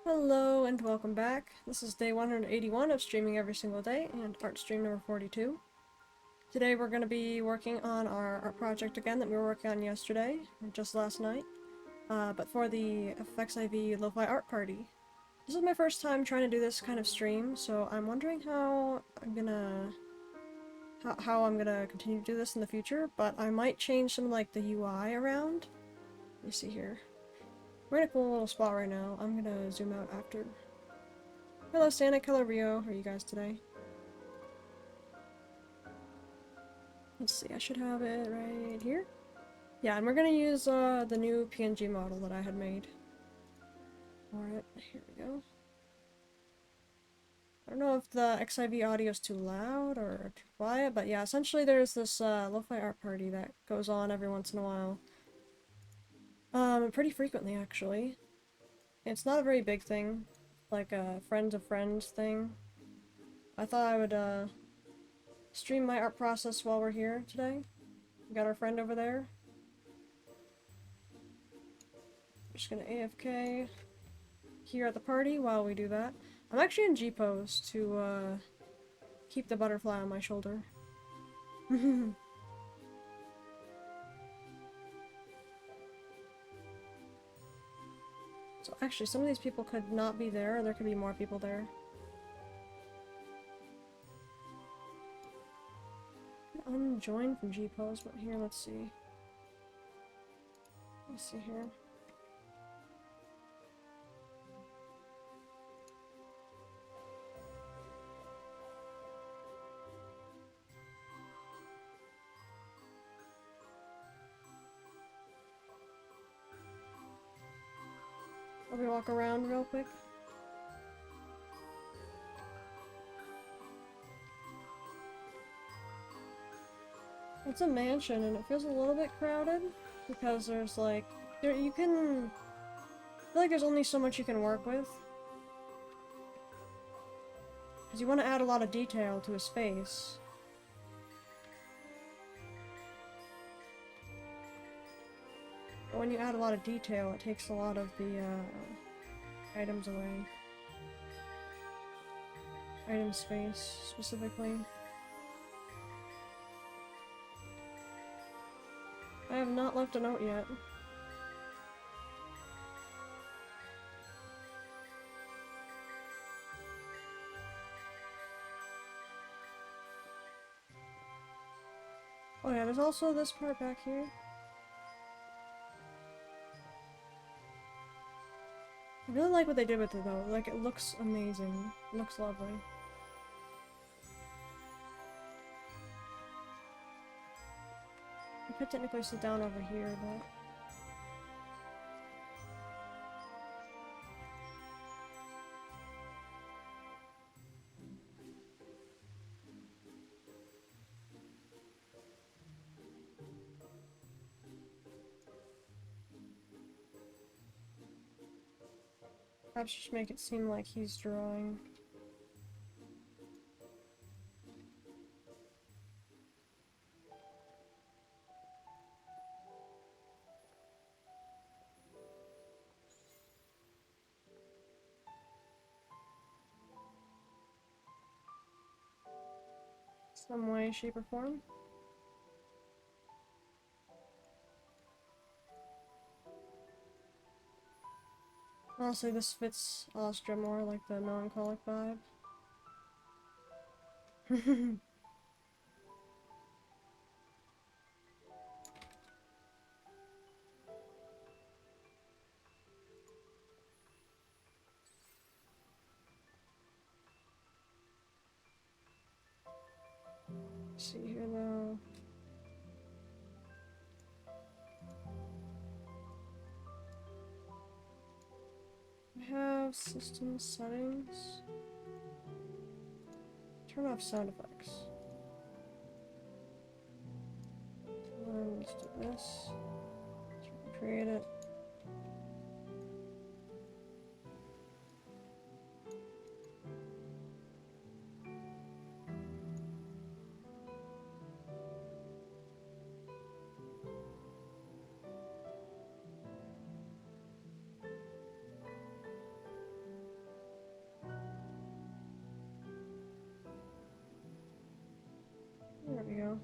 Hello and welcome back. This is day 181 of streaming every single day and art stream number 42. Today we're going to be working on our art project again that we were working on yesterday, or just last night, but for the FXIV Lo-Fi Art Party. This is my first time trying to do this kind of stream, so I'm wondering how I'm gonna continue to do this in the future, but I might change some like the UI around. Let me see here. We're in a cool little spot right now. I'm gonna zoom out after. Hello Stanek, hello Rio, how are you guys today? Let's see, I should have it right here. Yeah, and we're gonna use the new PNG model that I had made. Alright, here we go. I don't know if the XIV audio is too loud or too quiet, but yeah, essentially there's this lo-fi art party that goes on every once in a while. Pretty frequently actually. It's not a very big thing, like a friends of friends thing. I thought I would stream my art process while we're here today. We got our friend over there. Just gonna AFK here at the party while we do that. I'm actually in G-pose to keep the butterfly on my shoulder. So actually, some of these people could not be there, or there could be more people there. Unjoined from G-pose, but here, let's see. Let's see here. Let me walk around real quick. It's a mansion and it feels a little bit crowded because there's like I feel like there's only so much you can work with. Because you want to add a lot of detail to his face. But when you add a lot of detail, it takes a lot of the items away. Item space, specifically. I have not left a note yet. Oh yeah, there's also this part back here. really like what they did with it though. Like, it looks amazing. It looks lovely. I could technically sit down over here, but... perhaps just make it seem like he's drawing. Some way, shape, or form. Honestly, this fits Astra more, like the melancholic vibe. Let's see here though. I have system settings. Turn off sound effects. And let's do this. Let's create it. There we go.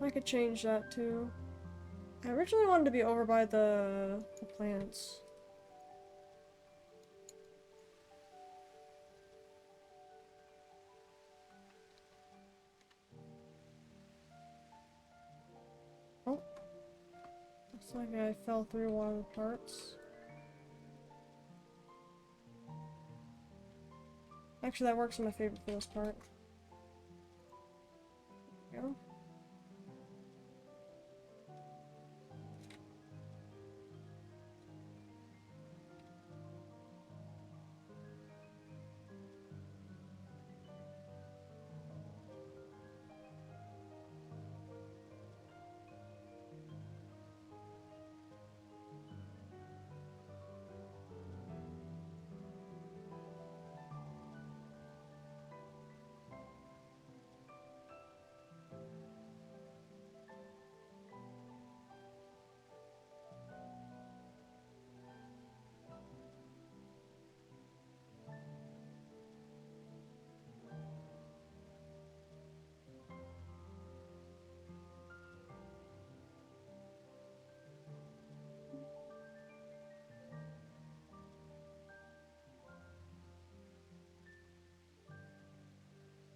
I could change that too. I originally wanted to be over by the plants. Oh. Looks like I fell through one of the parts. Actually, that works in my favor for this part. There we go.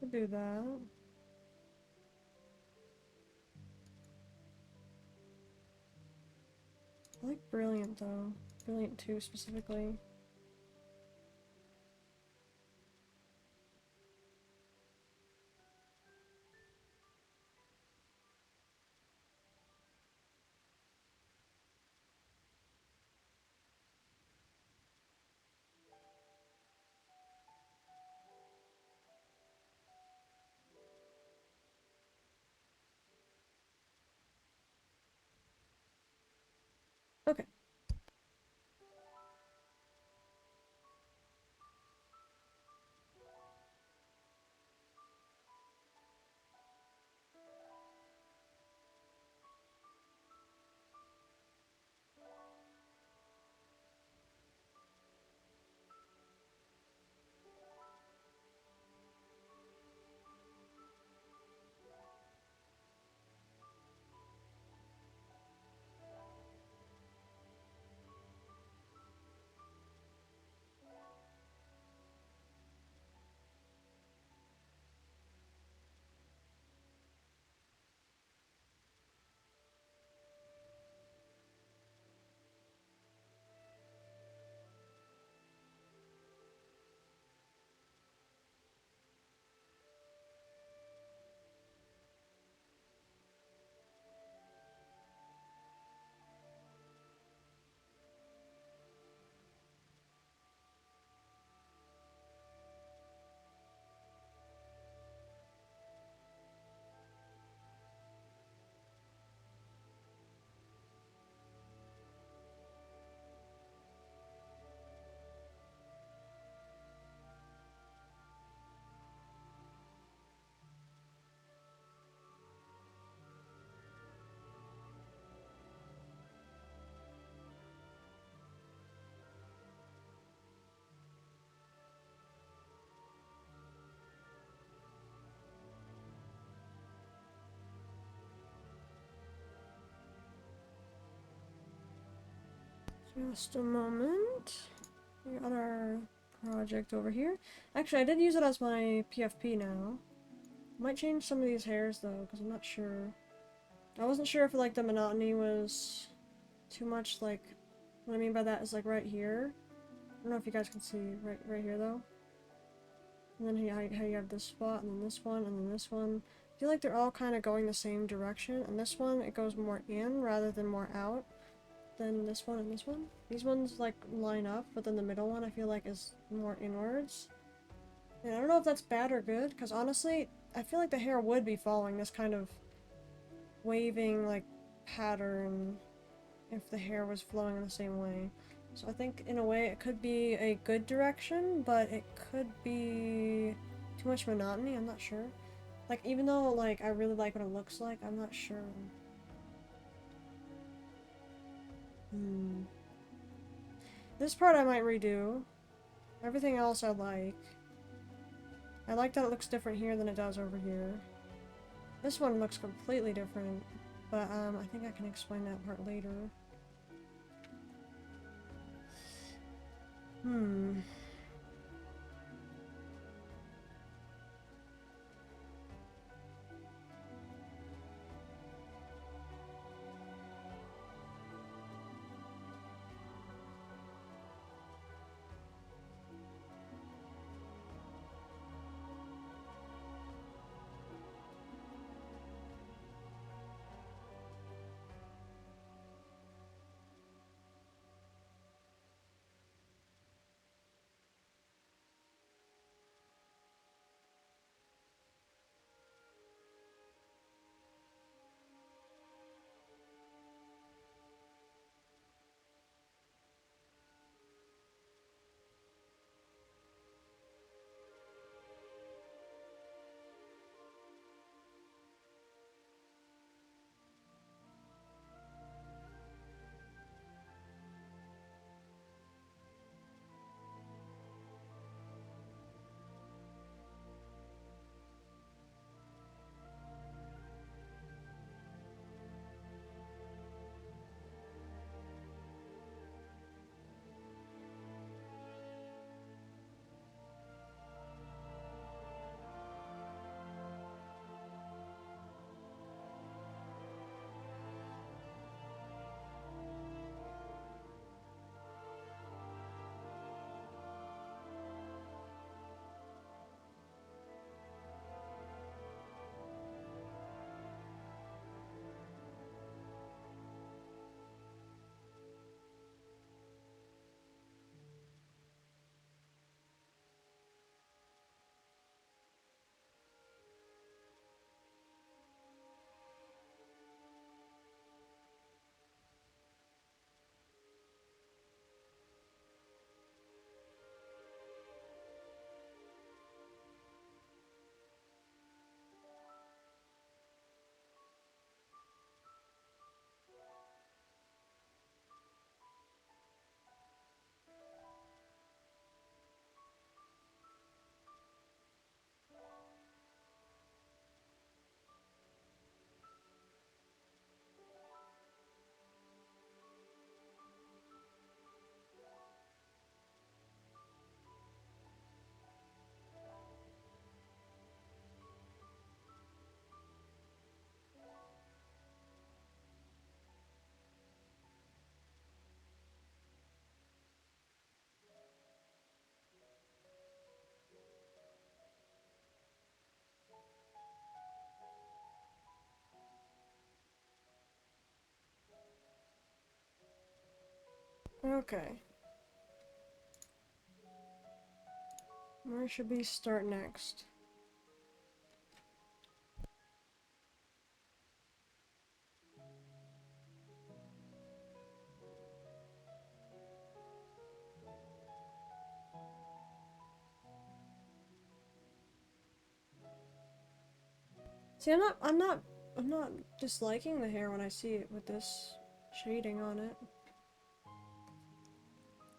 Could do that. I like Brilliant though. Brilliant 2 specifically. Okay. Just a moment. We got our project over here. Actually, I did use it as my PFP now. Might change some of these hairs though, because I'm not sure. I wasn't sure if like the monotony was too much. Like, what I mean by that is like right here. I don't know if you guys can see right here though. And then how you have this spot, and then this one, and then this one. I feel like they're all kind of going the same direction, and this one, it goes more in rather than more out than this one and this one. These ones, like, line up, but then the middle one, I feel like, is more inwards. And I don't know if that's bad or good, because honestly, I feel like the hair would be following this kind of waving, like, pattern if the hair was flowing in the same way. So I think, in a way, it could be a good direction, but it could be too much monotony, I'm not sure. Like, even though, like, I really like what it looks like, I'm not sure. This part I might redo. Everything else I like. I like that it looks different here than it does over here. This one looks completely different, but I think I can explain that part later. Okay. Where should we start next? See, I'm not disliking the hair when I see it with this shading on it.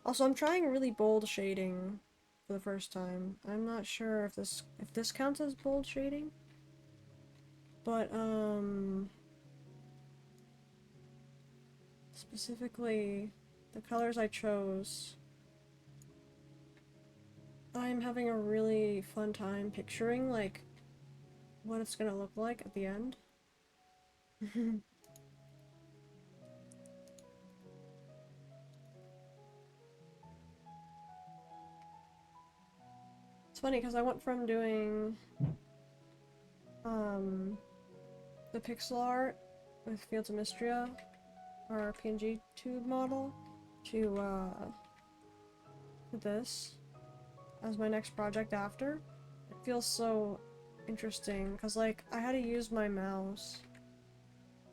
Also, I'm trying really bold shading for the first time. I'm not sure if this counts as bold shading. But, specifically the colors I chose, I'm having a really fun time picturing, like, what it's gonna look like at the end. It's funny because I went from doing the pixel art with Fields of Mystria, our PNG tube model, to this as my next project after. It feels so interesting because, like, I had to use my mouse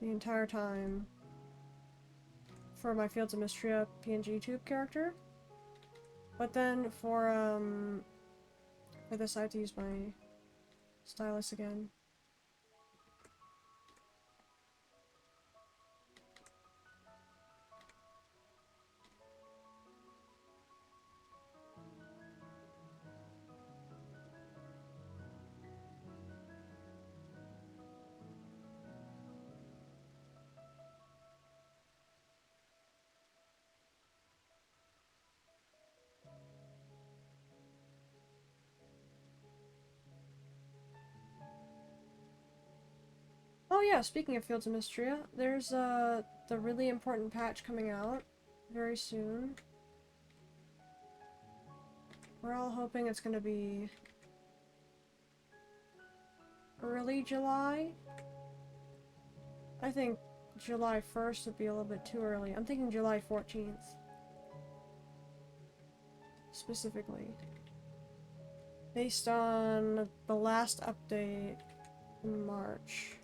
the entire time for my Fields of Mystria PNG tube character, but then for this I have to use my stylus again. Oh yeah, speaking of Fields of Mystria, there's the really important patch coming out very soon. We're all hoping it's gonna be early July. I think July 1st would be a little bit too early. I'm thinking July 14th. Specifically. Based on the last update in March.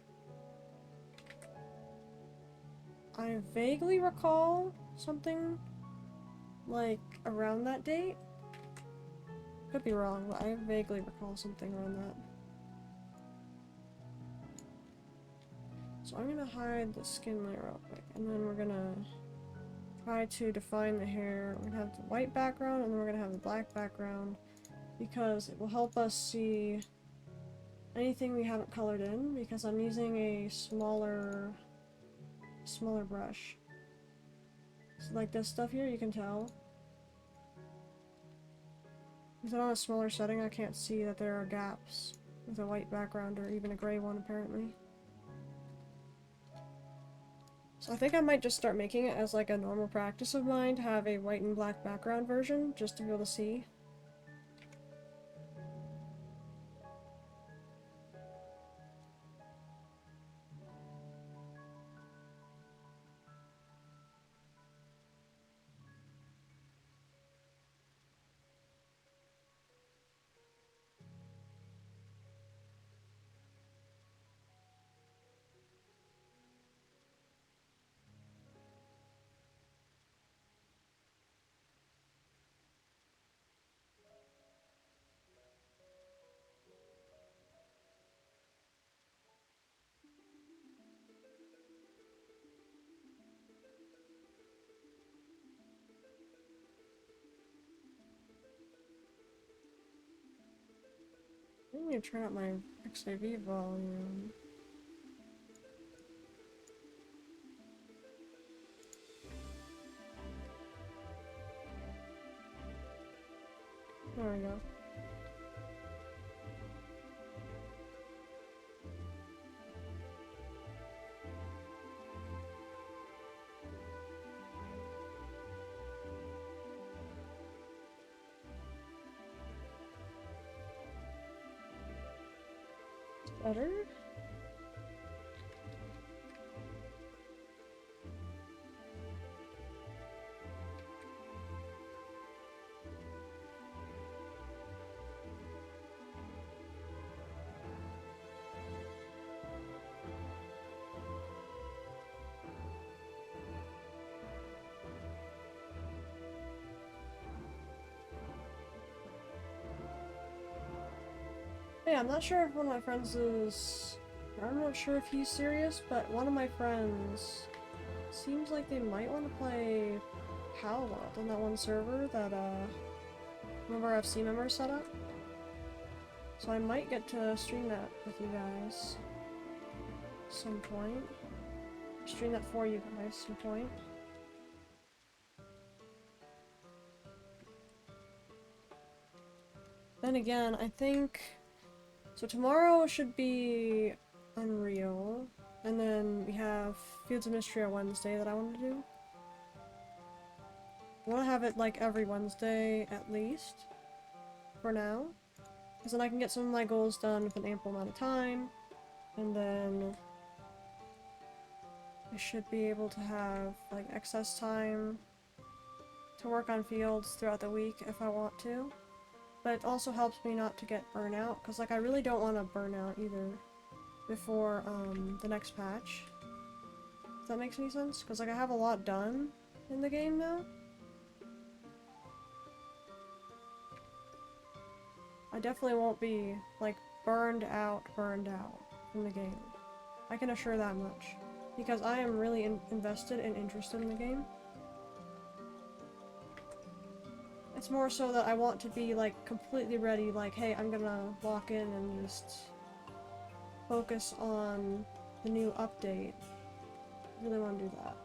I vaguely recall something like around that date. Could be wrong, but I vaguely recall something around that. So I'm gonna hide the skin layer real quick, and then we're gonna try to define the hair. We're gonna have the white background, and then we're gonna have the black background, because it will help us see anything we haven't colored in, because I'm using a smaller brush. So like this stuff here, you can tell. Because on a smaller setting, I can't see that there are gaps with a white background, or even a gray one, apparently. So I think I might just start making it as like a normal practice of mine to have a white and black background version, just to be able to see. I need to turn up my XAV volume. There we go. Better? Hey, I'm not sure if one of my friends is... I'm not sure if he's serious, but one of my friends seems like they might want to play Palworld on that one server that one of our FC members set up. So I might get to stream that with you guys some point. Stream that for you guys some point. Then again, I think... So tomorrow should be Unreal, and then we have Fields of Mystery on Wednesday that I want to do. I want to have it like every Wednesday at least, for now. Because then I can get some of my goals done with an ample amount of time, and then I should be able to have like excess time to work on fields throughout the week if I want to. But it also helps me not to get burnout, because like I really don't want to burn out either before the next patch. If that makes any sense? Because like I have a lot done in the game now. I definitely won't be like burned out from the game. I can assure that much. Because I am really invested and interested in the game. It's more so that I want to be like completely ready, like, hey, I'm gonna lock in and just focus on the new update. I really want to do that.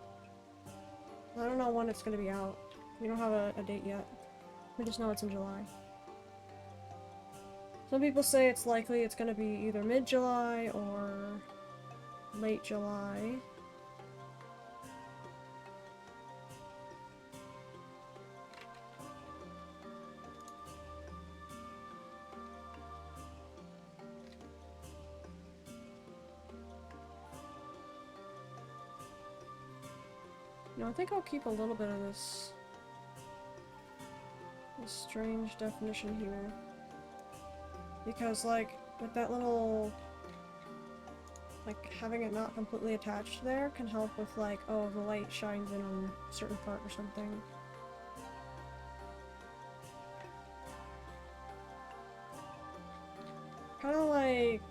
I don't know when it's gonna be out. We don't have a date yet. We just know it's in July. Some people say it's likely it's gonna be either mid-July or late July. You know, I think I'll keep a little bit of this strange definition here. Because, like, with that little, like, having it not completely attached there can help with, like, oh, the light shines in on a certain part or something. Kind of like...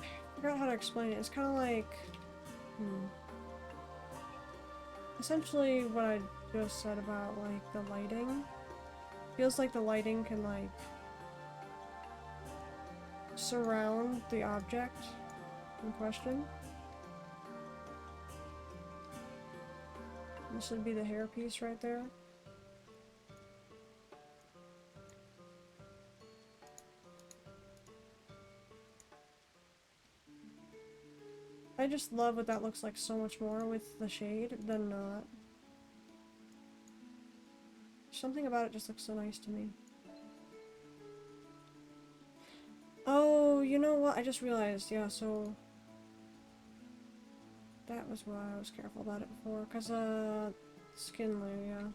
I forgot how to explain it. It's kind of like... Essentially what I just said about, like, the lighting. Feels like the lighting can, like, surround the object in question. This would be the hairpiece right there. I just love what that looks like so much more with the shade than not. Something about it just looks so nice to me. Oh, you know what? I just realized, yeah, so... That was why I was careful about it before, because, skin layer, yeah.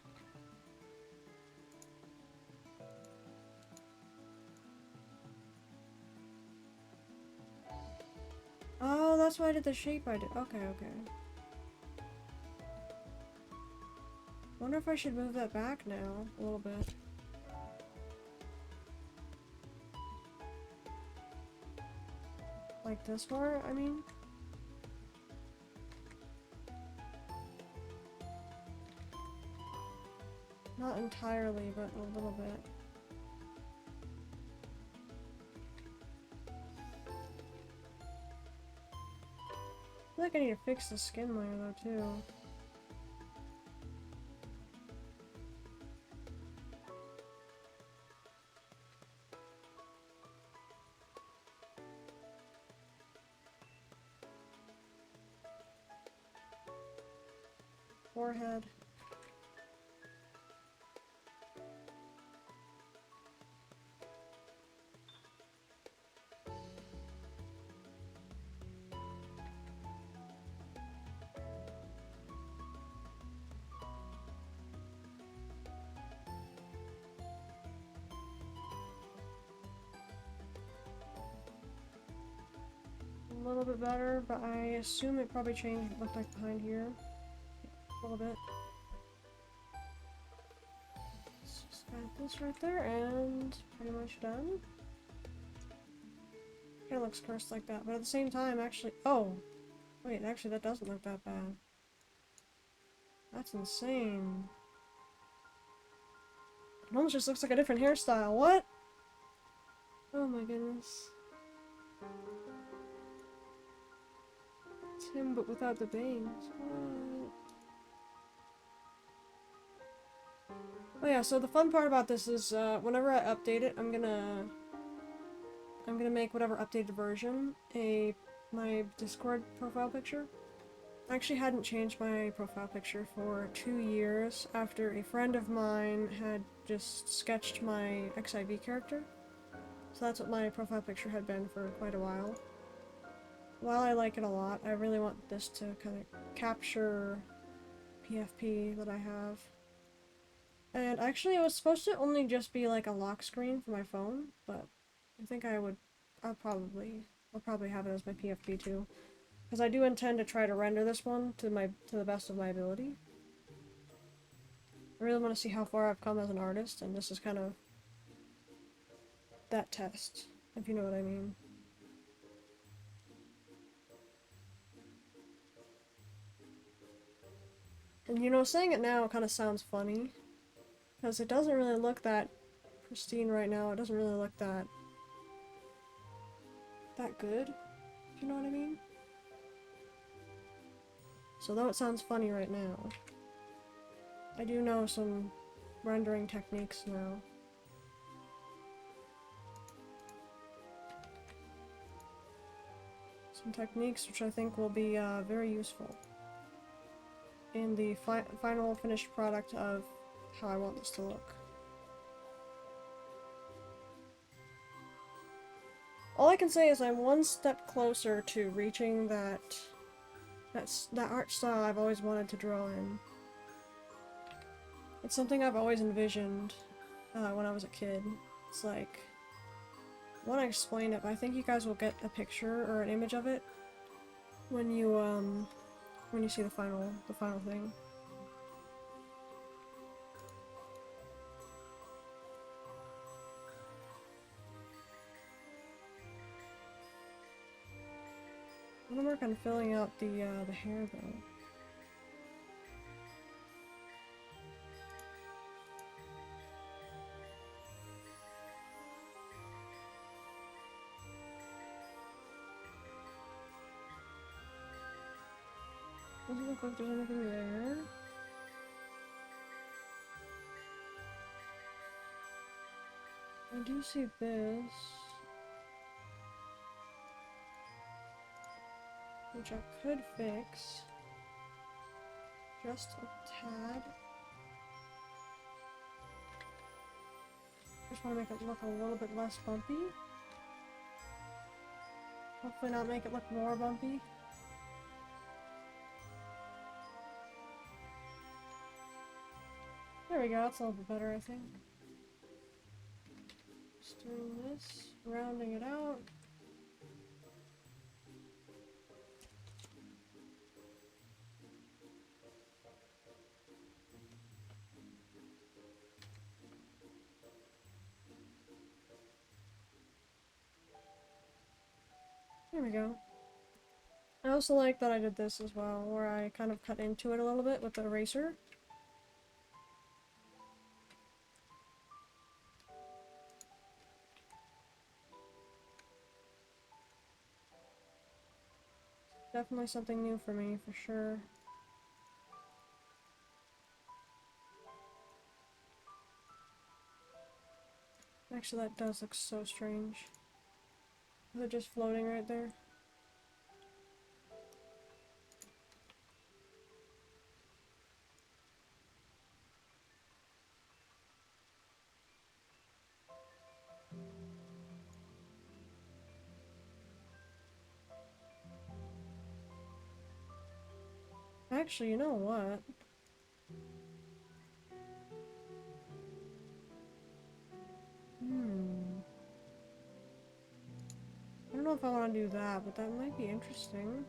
Oh, that's why I did the shape I did. Okay, okay. Wonder if I should move that back now, a little bit. Like this far, I mean? Not entirely, but a little bit. I feel like I need to fix the skin layer though, too. Forehead. A little bit better, but I assume it probably changed what it looked like behind here. A little bit. Just got this right there, and pretty much done. Kinda looks cursed like that, but at the same time, actually- oh! Wait, actually that doesn't look that bad. That's insane. It almost just looks like a different hairstyle. What? Oh my goodness. It's him, but without the bangs. What? Oh yeah, so the fun part about this is whenever I update it, I'm gonna make whatever updated version my Discord profile picture. I actually hadn't changed my profile picture for 2 years after a friend of mine had just sketched my XIV character. So that's what my profile picture had been for quite a while. While I like it a lot, I really want this to kind of capture PFP that I have. And actually it was supposed to only just be like a lock screen for my phone, but I think I'll probably have it as my PFP too. Because I do intend to try to render this one to the best of my ability. I really want to see how far I've come as an artist, and this is kind of that test, if you know what I mean. And you know, saying it now kind of sounds funny, because it doesn't really look that pristine right now. It doesn't really look that good, if you know what I mean. So though it sounds funny right now, I do know some rendering techniques now. Some techniques which I think will be very useful in the final finished product of how I want this to look. All I can say is I'm one step closer to reaching that art style I've always wanted to draw in. It's something I've always envisioned when I was a kid. It's like, I want to explain it, but I think you guys will get a picture or an image of it when you see the final thing. I'm gonna work on filling out the hair though. Doesn't look like there's anything there. I do see this, which I could fix just a tad. Just want to make it look a little bit less bumpy. Hopefully not make it look more bumpy. There we go, that's a little bit better, I think. Just doing this, rounding it out. There we go. I also like that I did this as well, where I kind of cut into it a little bit with the eraser. Definitely something new for me, for sure. Actually, that does look so strange. Is it just floating right there? Actually, you know what? I don't know if I want to do that, but that might be interesting.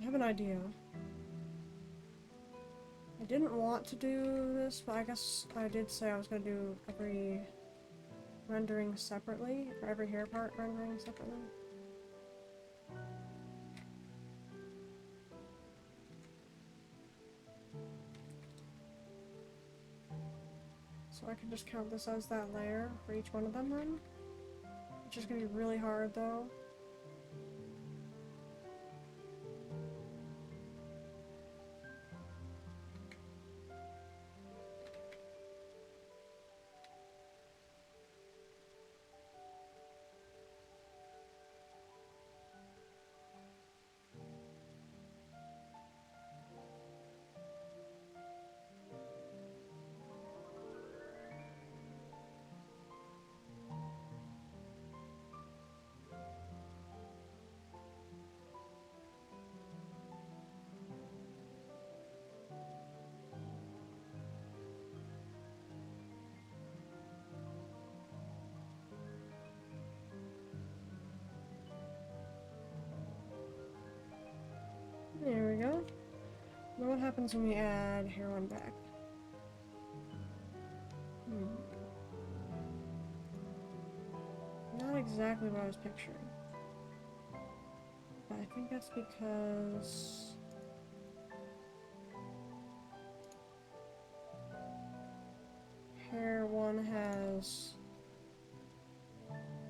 I have an idea. I didn't want to do this, but I guess I did say I was going to do every rendering separately, or every hair part rendering separately. So I can just count this as that layer for each one of them then. Which is going to be really hard though. There we go. Now what happens when we add heroin back? Not exactly what I was picturing. But I think that's because... Hair 1 has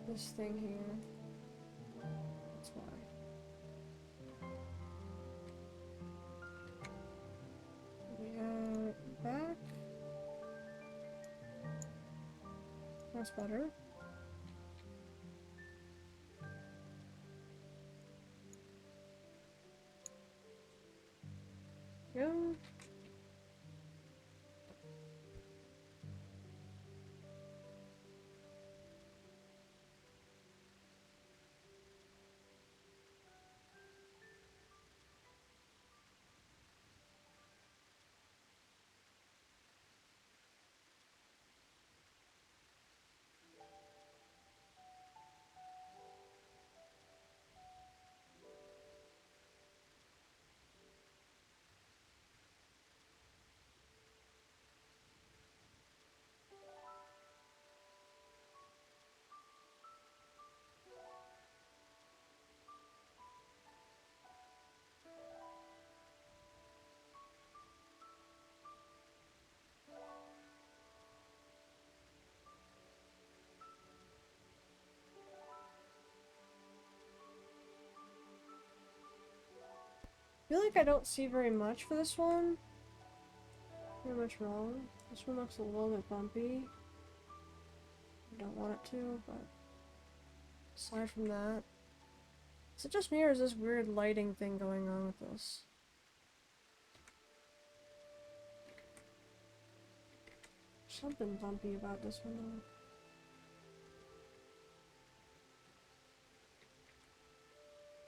this thing here. That's why. We add it back. That's better. Go. I feel like I don't see very much for this one. Very much wrong. This one looks a little bit bumpy. I don't want it to, but aside from that, is it just me or is this weird lighting thing going on with this? Something bumpy about this one though.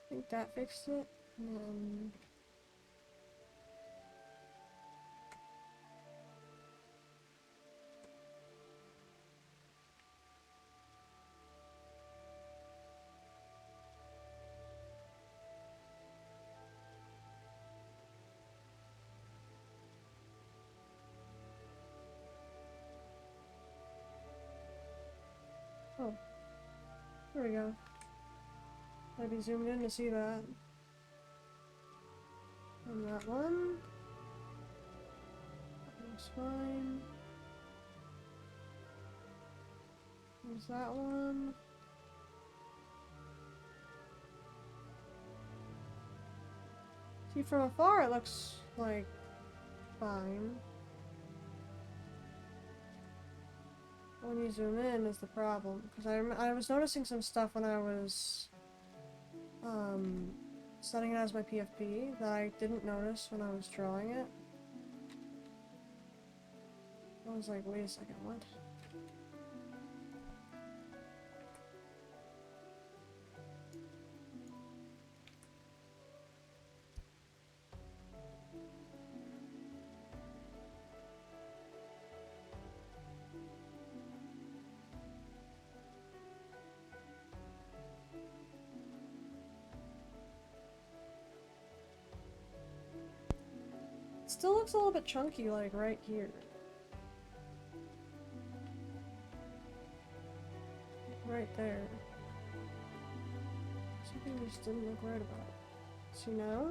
I think that fixed it. And then... Oh. There we go. I'd be zoomed in to see that. And that one. Looks fine. There's that one. See, from afar it looks like fine. When you zoom in is the problem. Because I was noticing some stuff when I was setting it as my PFP that I didn't notice when I was drawing it. I was like, wait a second, what? It still looks a little bit chunky, like right here. Right there. Something just didn't look right about it. See now?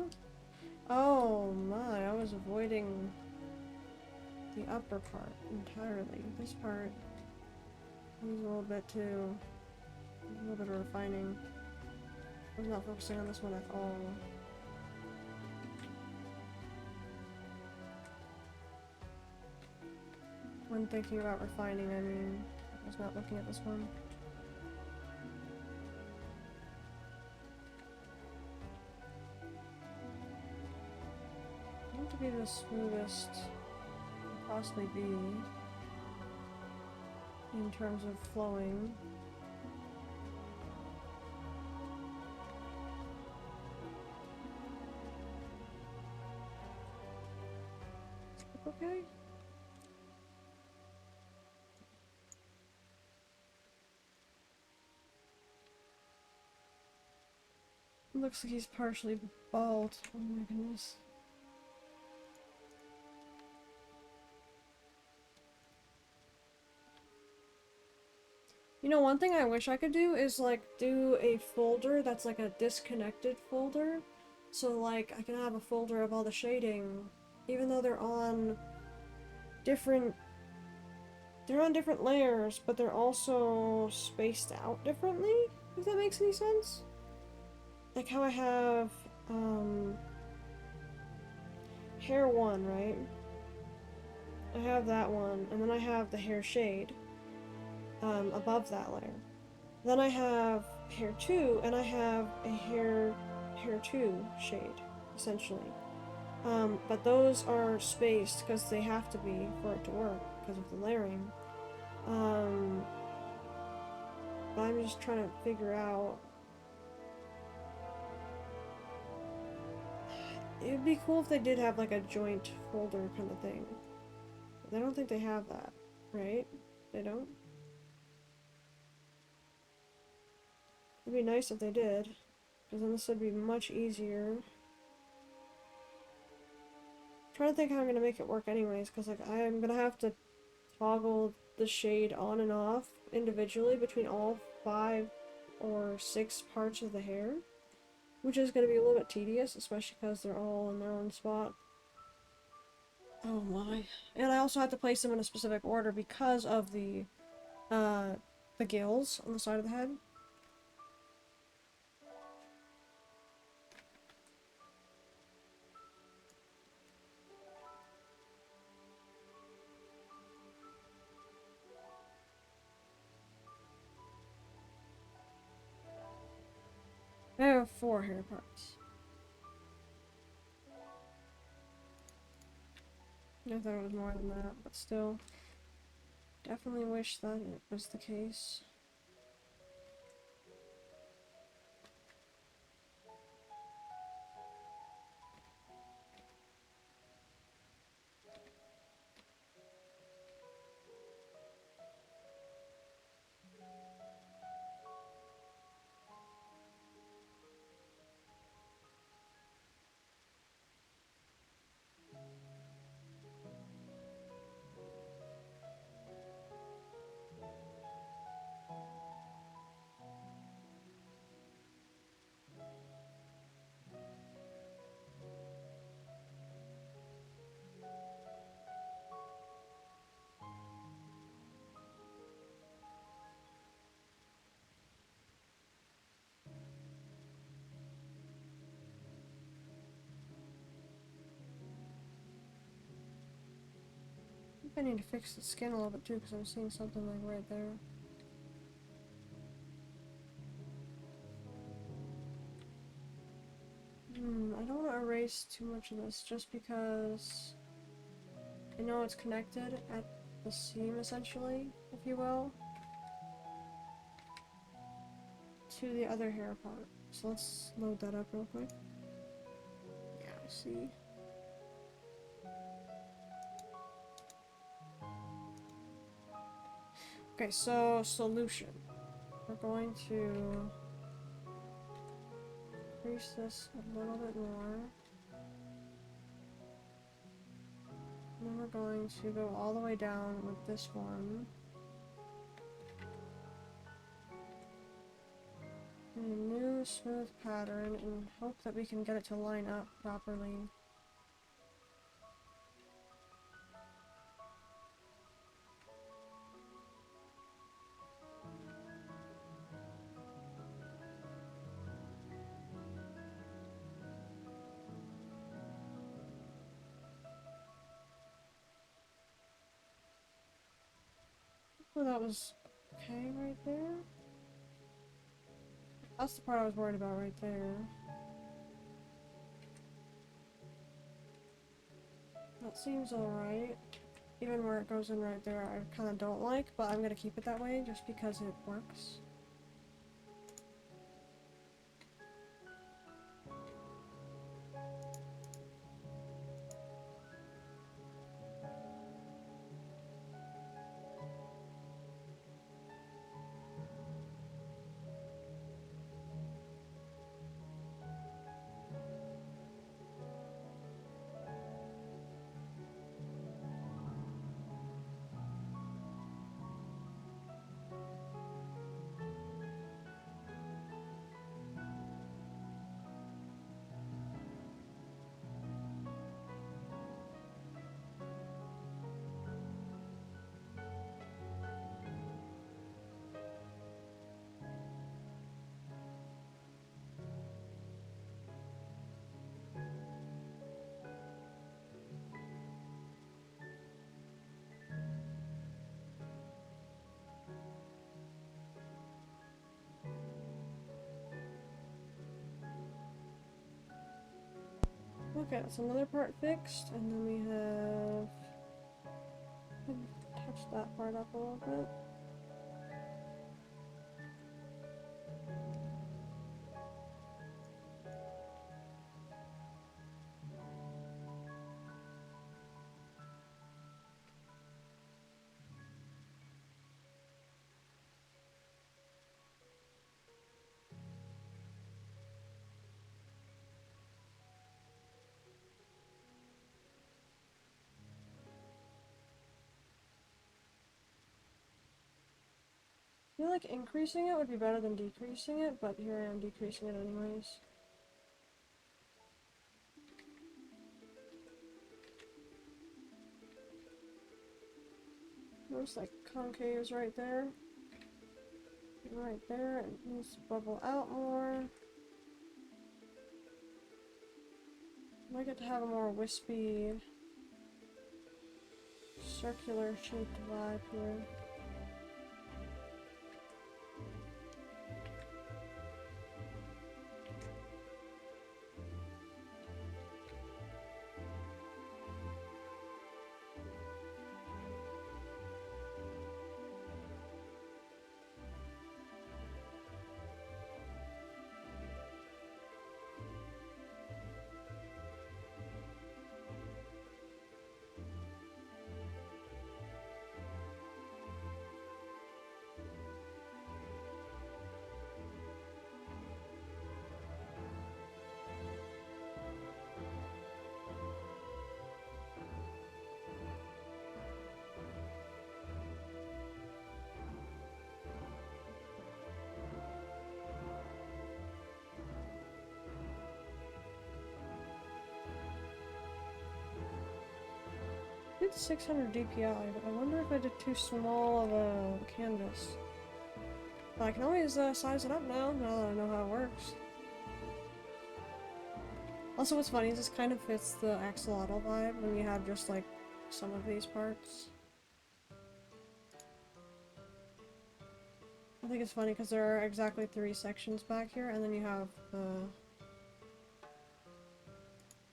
Oh my, I was avoiding the upper part entirely. This part needs a little bit too. A little bit of refining. I was not focusing on this one at all. When thinking about refining, I mean, I was not looking at this one. I want to be the smoothest it can possibly be in terms of flowing. Okay. Looks like he's partially bald. Oh my goodness. You know, one thing I wish I could do is, like, do a folder that's, like, a disconnected folder. So, like, I can have a folder of all the shading, even though they're on different layers, but they're also spaced out differently, if that makes any sense. Like how I have, hair 1, right? I have that one, and then I have the hair shade, above that layer. Then I have hair 2, and I have a hair 2 shade, essentially. But those are spaced because they have to be for it to work because of the layering. But I'm just trying to figure out. It would be cool if they did have like a joint folder kind of thing. But I don't think they have that, right? They don't? It'd be nice if they did, because then this would be much easier. I'm trying to think how I'm gonna make it work anyways, because like I'm gonna have to toggle the shade on and off individually between all 5 or 6 parts of the hair, which is gonna be a little bit tedious, especially because they're all in their own spot. Oh my. And I also have to place them in a specific order because of the gills on the side of the head. I have 4 hair parts. I thought it was more than that, but still. Definitely wish that it was the case. I think I need to fix the skin a little bit too, because I'm seeing something like right there. I don't want to erase too much of this, just because I know it's connected at the seam, essentially, if you will, to the other hair part. So let's load that up real quick. Yeah, I see. Okay, so solution. We're going to increase this a little bit more. And then we're going to go all the way down with this one. In a new smooth pattern and hope that we can get it to line up properly. Oh, that was okay right there. That's the part I was worried about right there. That seems alright. Even where it goes in right there, I kind of don't like, but I'm gonna keep it that way just because it works. Okay, that's another part fixed, and then we have touch that part up a little bit. I feel like increasing it would be better than decreasing it, but here I am decreasing it anyways. Looks like concaves right there. Right there, it needs to bubble out more. I get to have a more wispy, circular shaped vibe here. I did 600 DPI, but I wonder if I did too small of a canvas. But I can always size it up now that I know how it works. Also, what's funny is this kind of fits the axolotl vibe when you have just like some of these parts. I think it's funny because there are exactly 3 sections back here, and then you have the...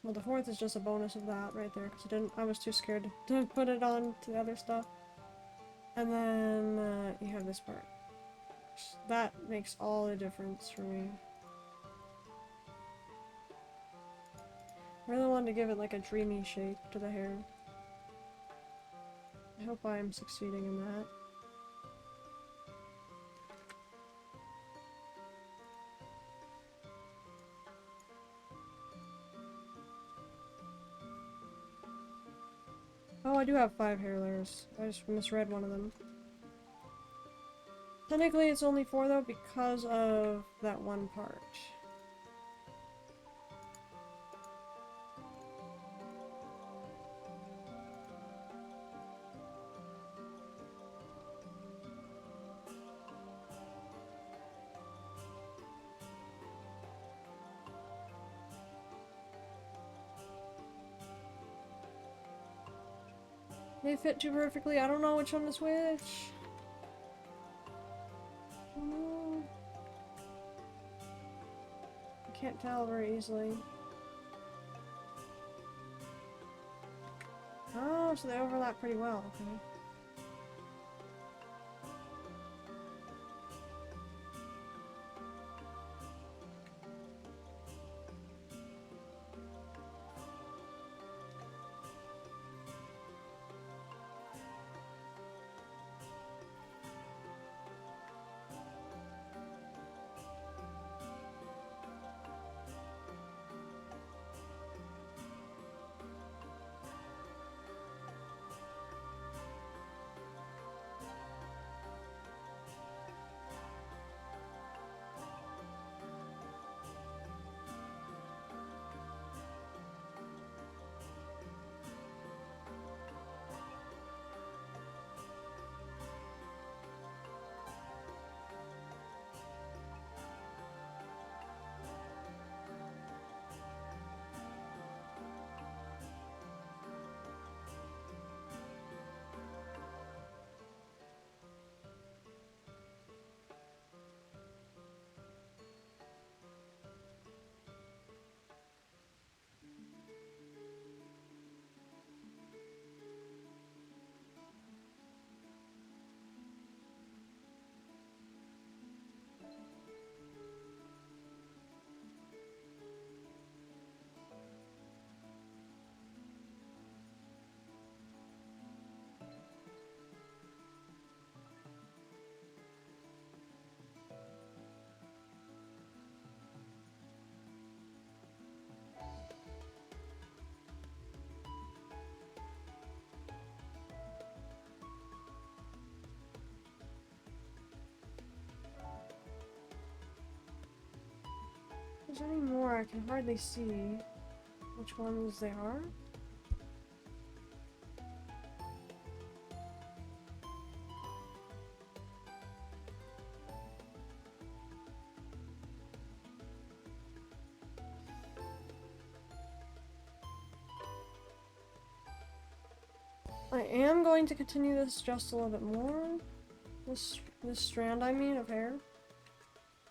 Well, the 4th is just a bonus of that right there, because I was too scared to put it on to the other stuff. And then you have this part. That makes all the difference for me. I really wanted to give it like a dreamy shape to the hair. I hope I am succeeding in that. Oh, I do have 5 hair layers. I just misread one of them. Technically it's only 4 though because of that one part. They fit too perfectly. I don't know which one is which. I can't tell very easily. Oh, so they overlap pretty well, okay. there's any more, I can hardly see which ones they are. I am going to continue this just a little bit more. This strand, I mean, of hair.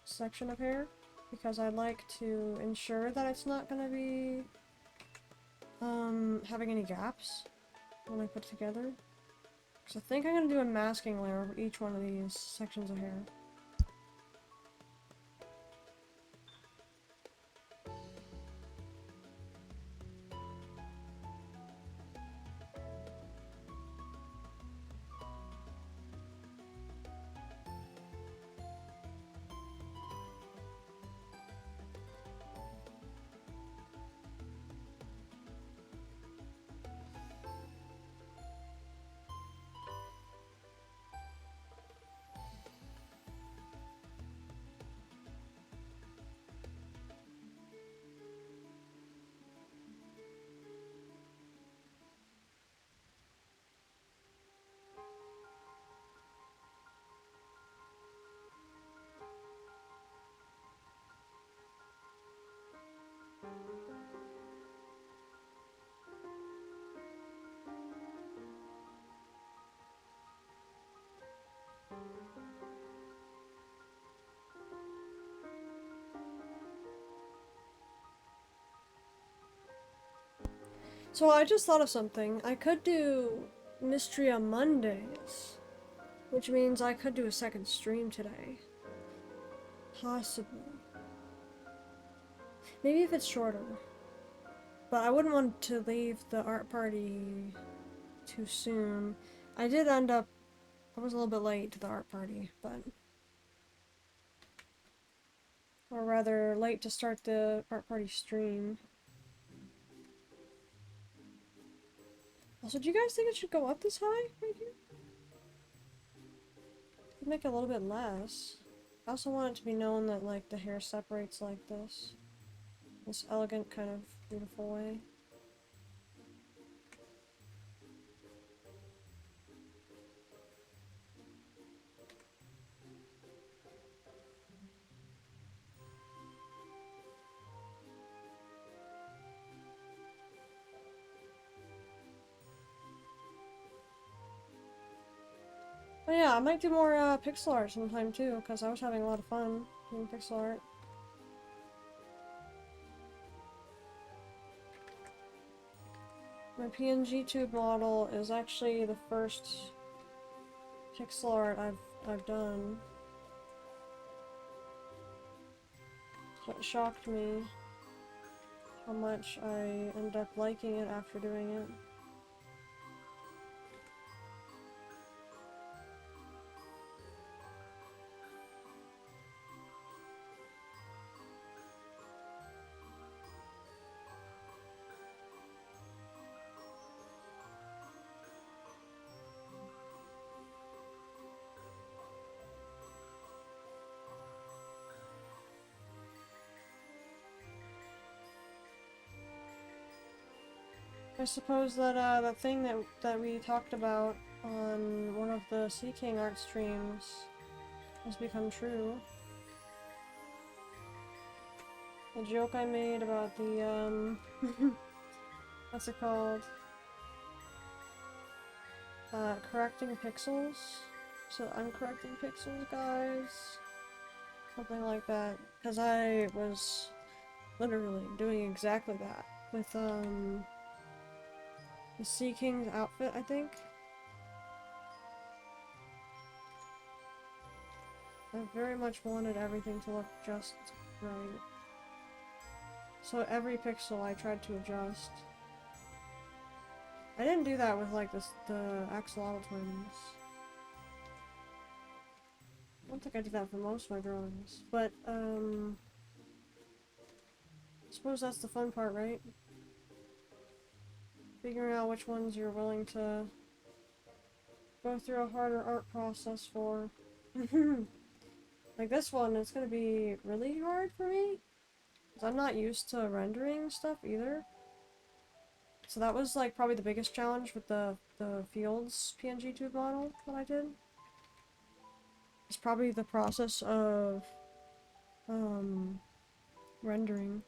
Section of hair. Because I'd like to ensure that it's not gonna be having any gaps when I put it together. Because I think I'm gonna do a masking layer over each one of these sections of hair. So I just thought of something. I could do Mystery on Mondays, which means I could do a second stream today. Possibly. Maybe if it's shorter. But I wouldn't want to leave the art party too soon. I did end up... I was a little bit late to the art party, but... Or rather, late to start the art party stream. Also, do you guys think it should go up this high right here? Could make it a little bit less. I also want it to be known that, like, the hair separates like this. This elegant, kind of beautiful way. But yeah, I might do more pixel art sometime too, because I was having a lot of fun doing pixel art. My PNG tube model is actually the first pixel art I've done. So it shocked me how much I ended up liking it after doing it. I suppose that that thing that we talked about on one of the Sea King art streams has become true. The joke I made about the what's it called? Correcting pixels. So I'm correcting pixels, guys. Something like that. Because I was literally doing exactly that with the Sea King's outfit, I think. I very much wanted everything to look just right. So every pixel I tried to adjust. I didn't do that with like the axolotl twins. I don't think I did that for most of my drawings, but I suppose that's the fun part, right? Figuring out which ones you're willing to go through a harder art process for. Like this one, it's gonna be really hard for me. 'Cause I'm not used to rendering stuff either. So that was like probably the biggest challenge with the Fields PNG tube model that I did. It's probably the process of rendering.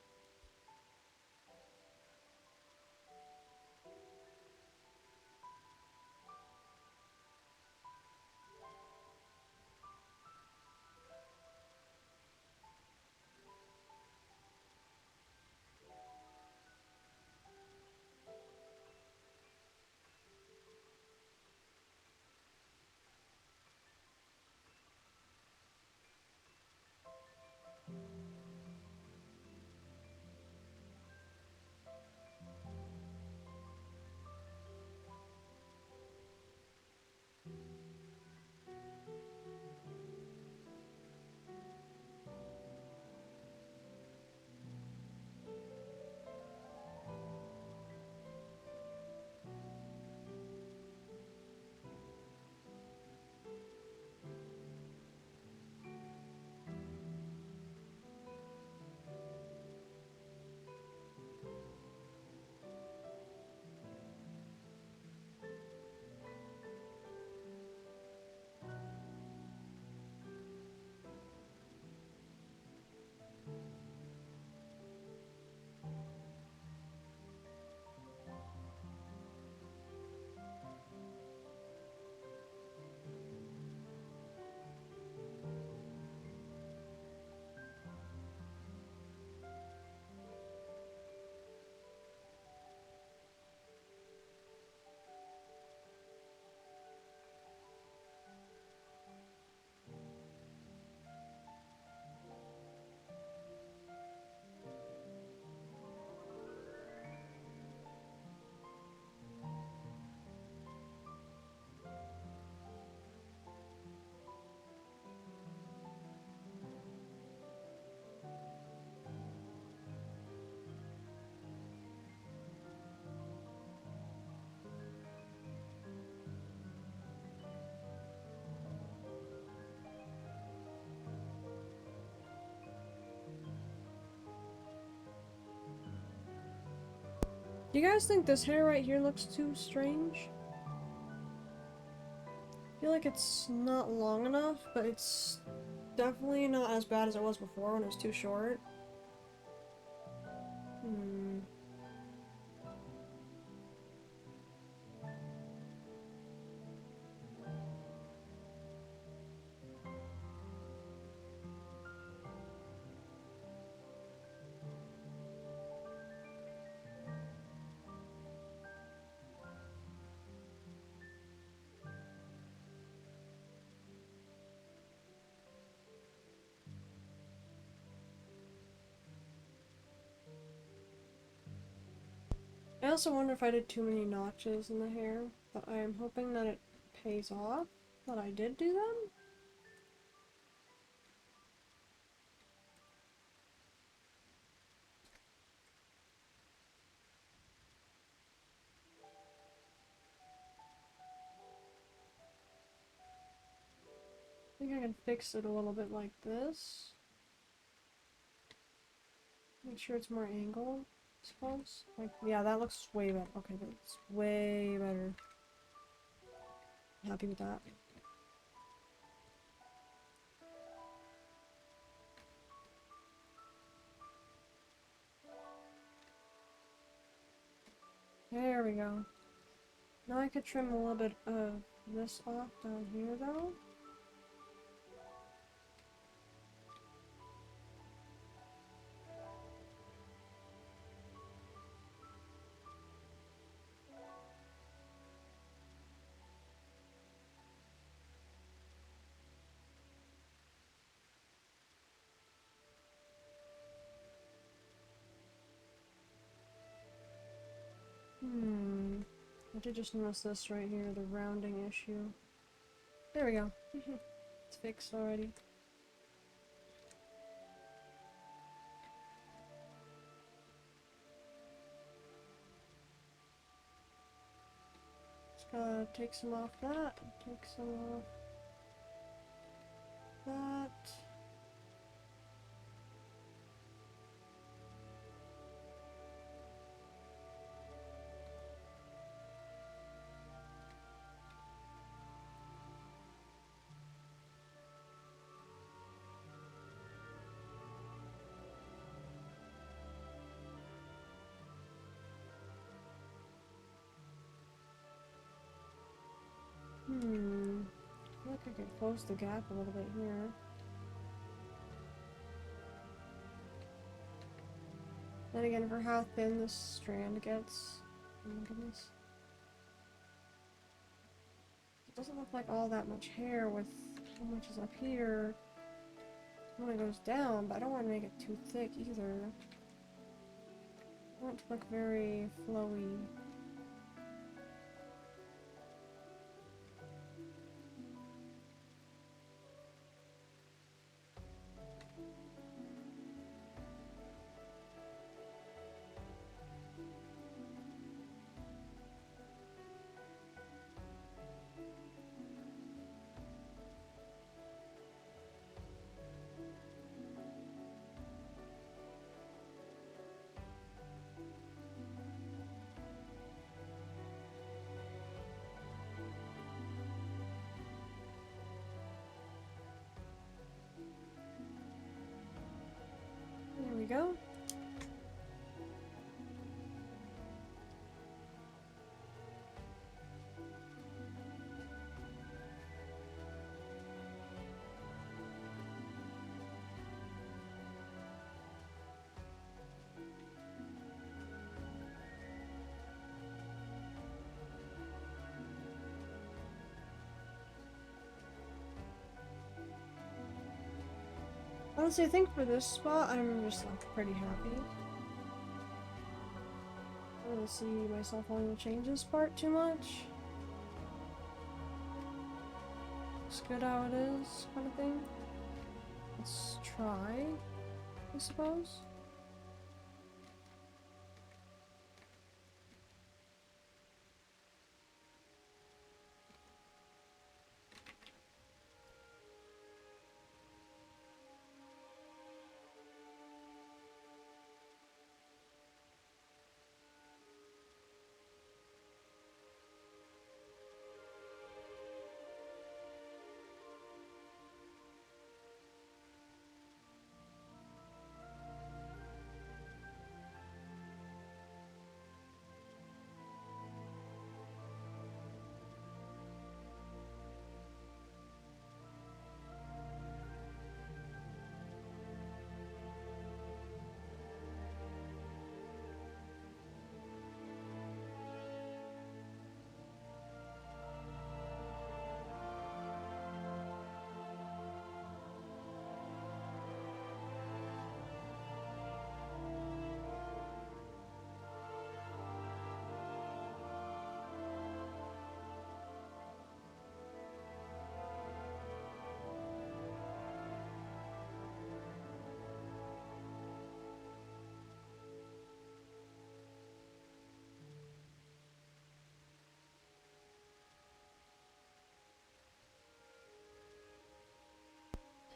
Do you guys think this hair right here looks too strange? I feel like it's not long enough, but it's definitely not as bad as it was before when it was too short. Hmm. I also wonder if I did too many notches in the hair, but I am hoping that it pays off, that I did do them. I think I can fix it a little bit like this. Make sure it's more angled, I suppose. Like, yeah, that looks way better. Okay, that's way better. I'm happy with that. There we go. Now I could trim a little bit of this off down here, though. I did just notice this right here, the rounding issue. There we go. It's fixed already. Just gotta take some off that, take some off that. close the gap a little bit here. Then again, for how thin this strand gets, oh my goodness. It doesn't look like all that much hair with how much is up here. When it goes down, but I don't want to make it too thick either. I want it to look very flowy. There we go. Honestly, I think for this spot, I'm just like pretty happy. I don't really see myself wanting to change this part too much. It's good how it is, kind of thing. Let's try, I suppose.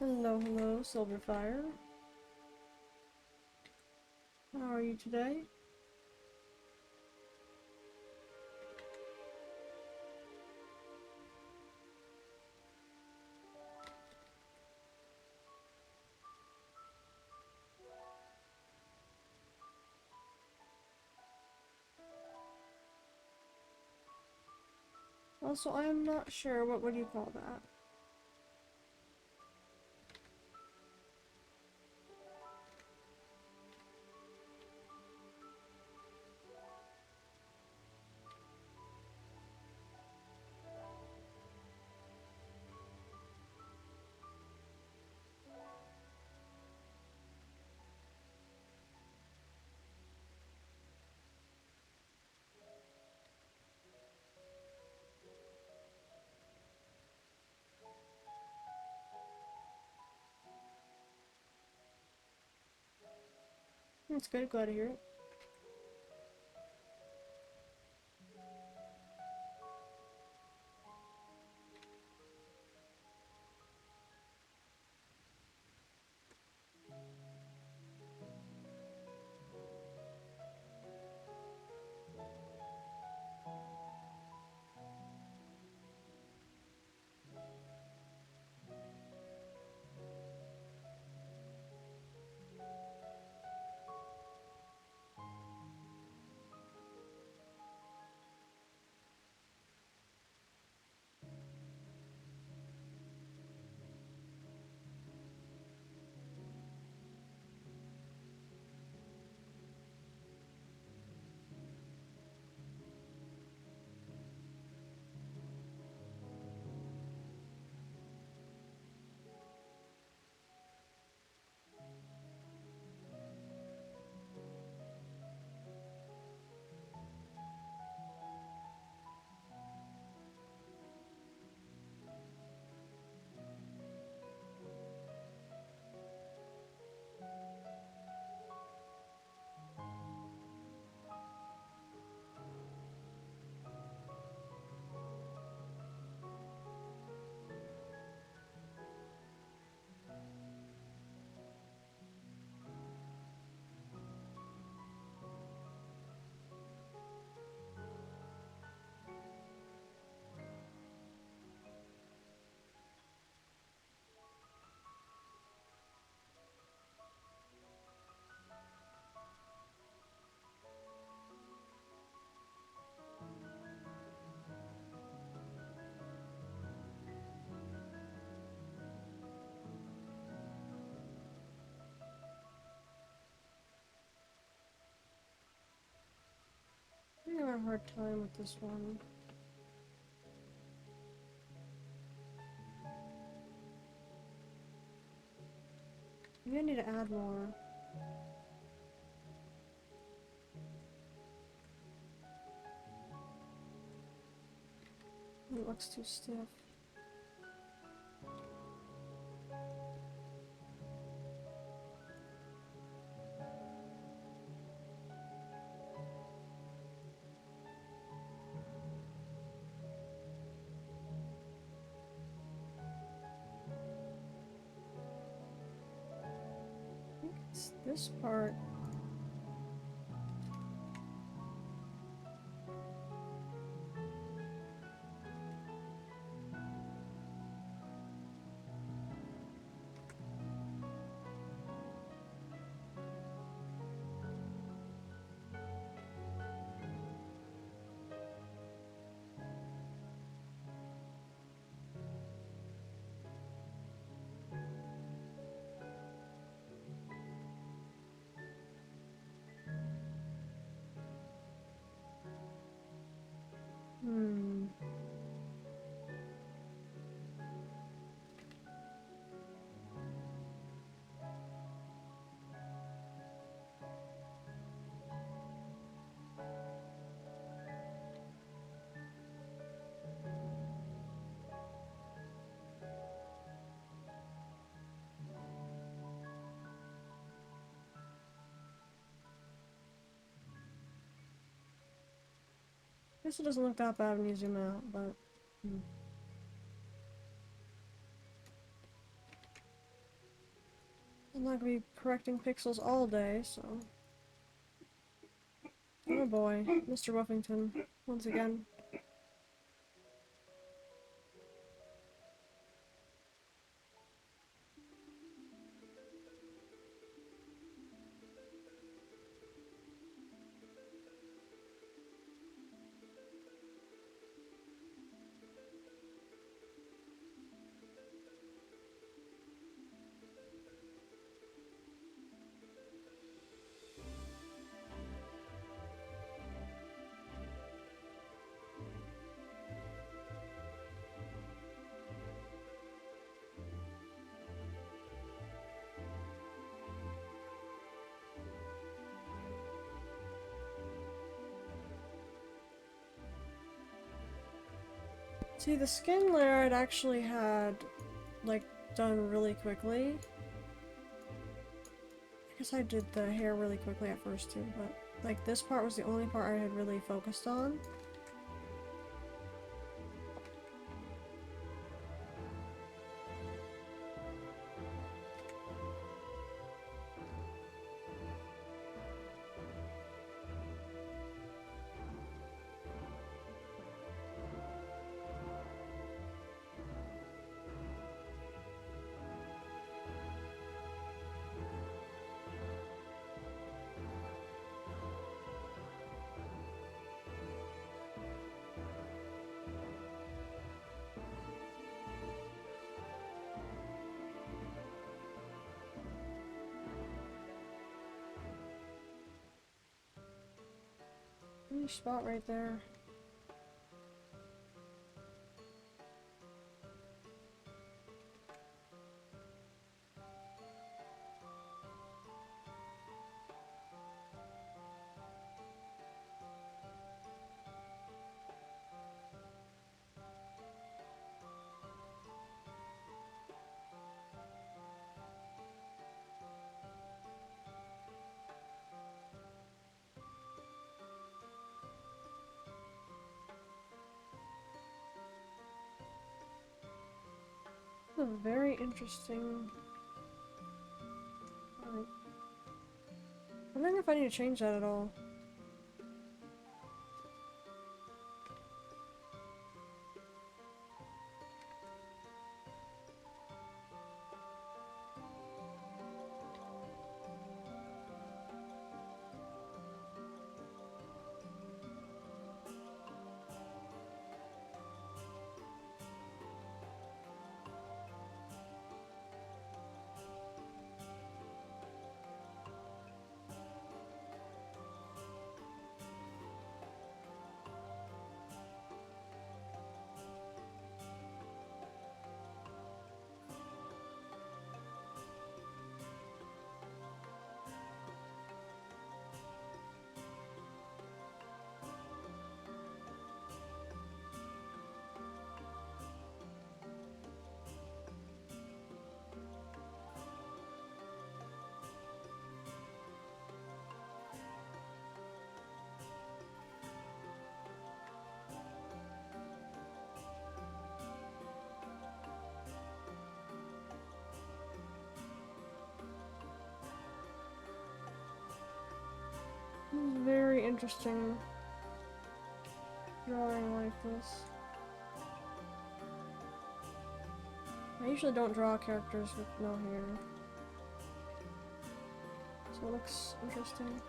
Hello, hello, Silverfire. How are you today? Also, I'm not sure, what would you call that? That's good, glad to hear it. I'm having a hard time with this one. Maybe I need to add more. It looks too stiff. I think it's this part. Hmm. Guess it doesn't look that bad when you zoom out, but... I'm not gonna be correcting pixels all day, so... Oh boy, Mr. Wuffington, once again. See, the skin layer I'd actually had, like, done really quickly. I guess I did the hair really quickly at first too, but, like, this part was the only part I had really focused on. Any spot right there. A very interesting... I'm wondering if I need to change that at all. This is very interesting drawing like this. I usually don't draw characters with no hair. So it looks interesting.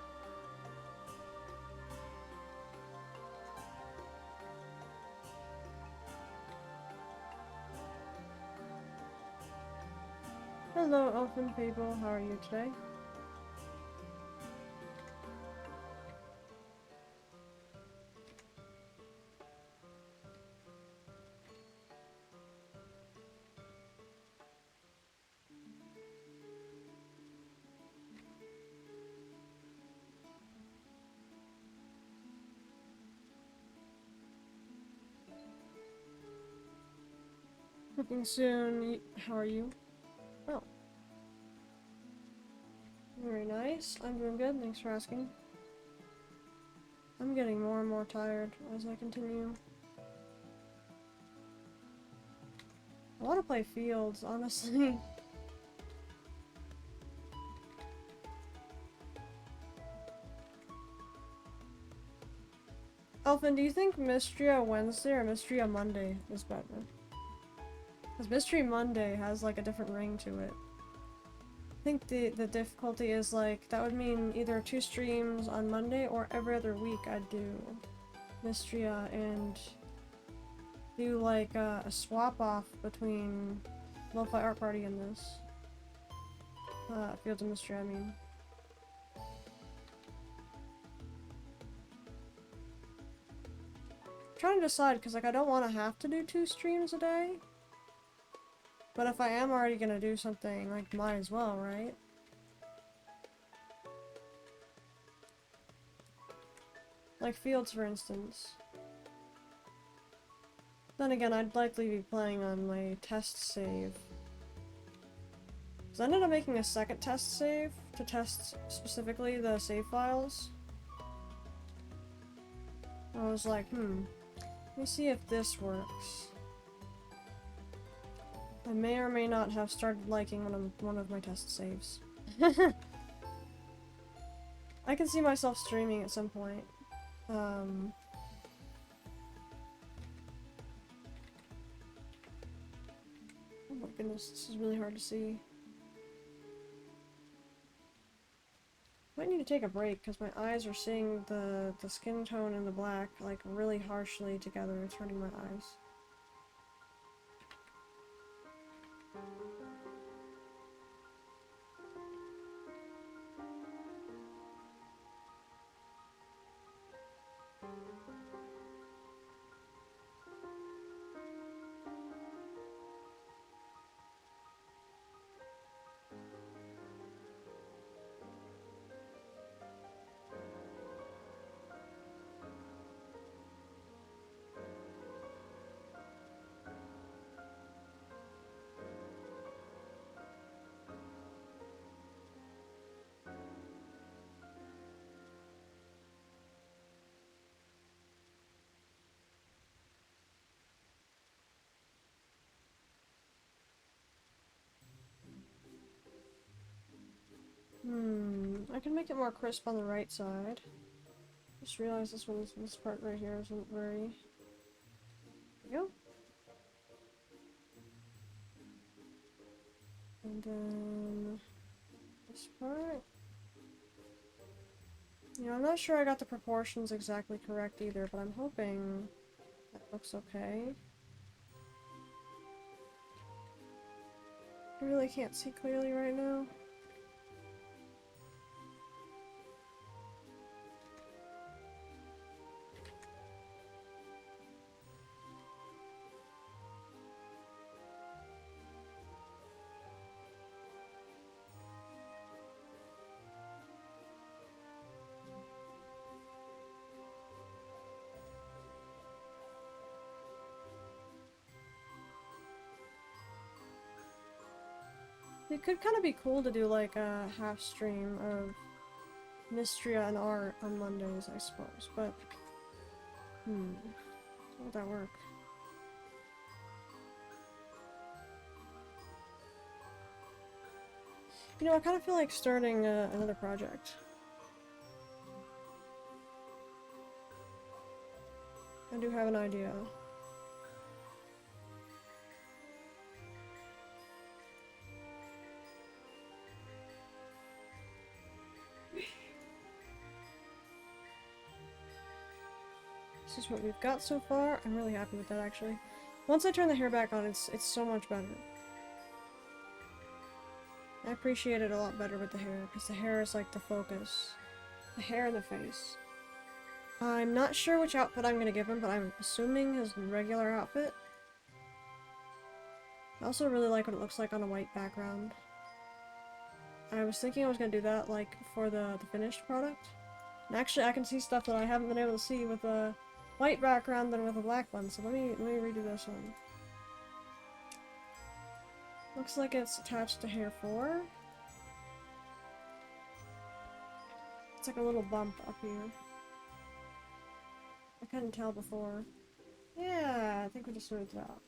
Hello, elfin people. How are you today? Looking soon. How are you? Oh. Very nice. I'm doing good. Thanks for asking. I'm getting more and more tired as I continue. I want to play Fields, honestly. Elfin, do you think Mystria Wednesday or Mystria Monday is better? Because Mystery Monday has like a different ring to it. I think the difficulty is like, that would mean either 2 streams on Monday or every other week I'd do Mystria and do like a swap off between Lo-Fi Art Party and this. Fields of Mystery, I mean. I'm trying to decide, because like I don't want to have to do 2 streams a day. But if I am already gonna do something, like, might as well, right? Like Fields, for instance. Then again, I'd likely be playing on my test save. Because I ended up making a second test save to test specifically the save files. I was like, let me see if this works. I may or may not have started liking one of my test saves. I can see myself streaming at some point. Oh my goodness, this is really hard to see. Might need to take a break because my eyes are seeing the skin tone and the black like really harshly together. It's hurting my eyes. I can make it more crisp on the right side. Just realized this part right here isn't very... There we go. And then... this part... You know, I'm not sure I got the proportions exactly correct either, but I'm hoping that looks okay. I really can't see clearly right now. It could kind of be cool to do like a half stream of Mystria and art on Mondays, I suppose, but... how would that work? You know, I kind of feel like starting another project. I do have an idea. This is what we've got so far. I'm really happy with that, actually. Once I turn the hair back on, it's so much better. I appreciate it a lot better with the hair, because the hair is like the focus. The hair and the face. I'm not sure which outfit I'm gonna give him, but I'm assuming his regular outfit. I also really like what it looks like on a white background. I was thinking I was gonna do that, like, for the finished product. And actually, I can see stuff that I haven't been able to see with a white background than with a black one, so let me redo this one. Looks like it's attached to hair 4. It's like a little bump up here. I couldn't tell before. Yeah, I think we just smoothed it out.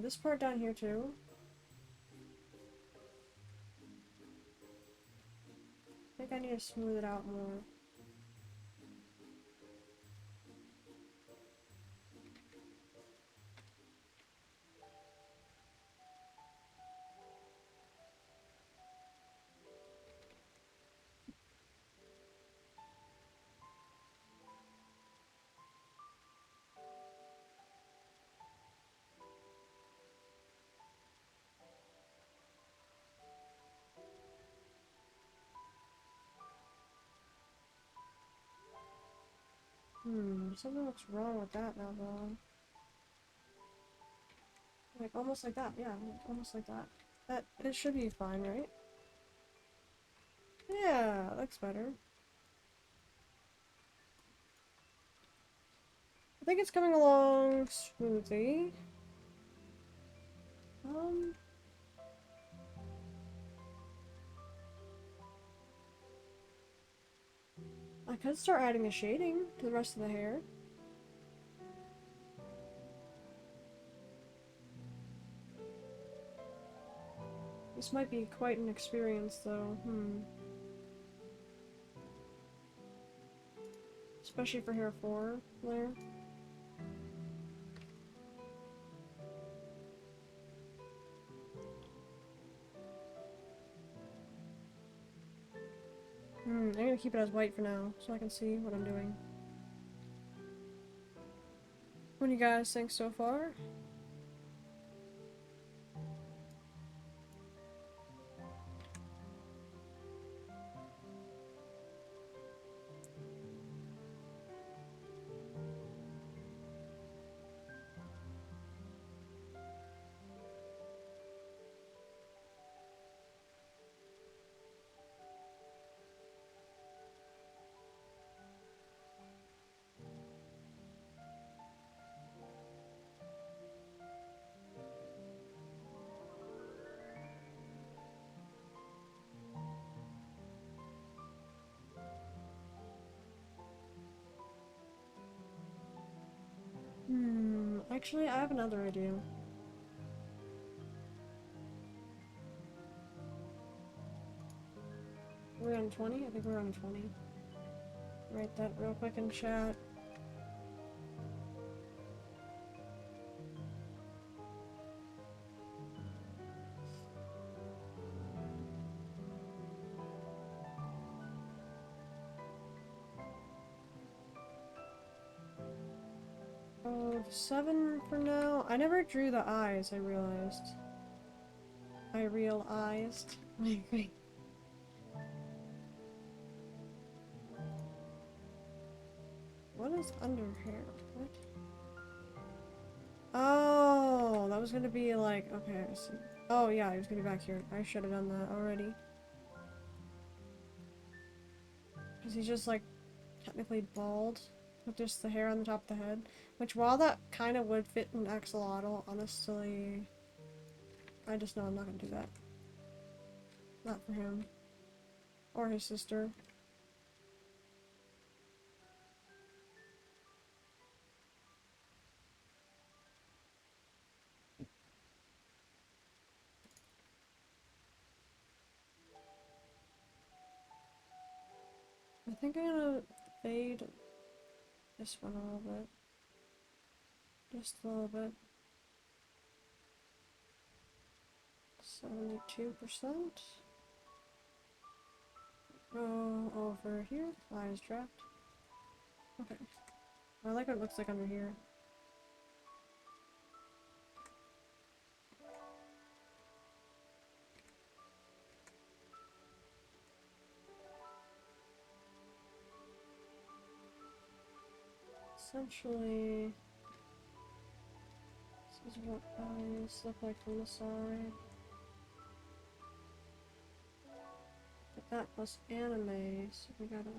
This part down here too. I think I need to smooth it out more. Something looks wrong with that now though. Like, almost like that, yeah, almost like that. It should be fine, right? Yeah, that looks better. I think it's coming along smoothly. I could start adding a shading to the rest of the hair. This might be quite an experience though, Especially for hair 4 there. I'm gonna keep it as white for now, so I can see what I'm doing. What do you guys think so far? Actually, I have another idea. We're on 20? I think we're on 20. Write that real quick in chat. Oh, 7 for now. I never drew the eyes, I realized. I realized. Wait. What is under hair? What? Oh, that was gonna be like, okay, I see. Oh yeah, he was gonna be back here. I should have done that already. Because he's just like, technically bald. With just the hair on the top of the head. Which, while that kind of would fit an axolotl, honestly, I just know I'm not gonna do that. Not for him. Or his sister. I think I'm gonna fade this one a little bit. Just a little bit. 72%. Go over here. Line is dropped. Okay. I like what it looks like under here. Essentially, this is what eyes look like from the side. But that plus anime, so we gotta...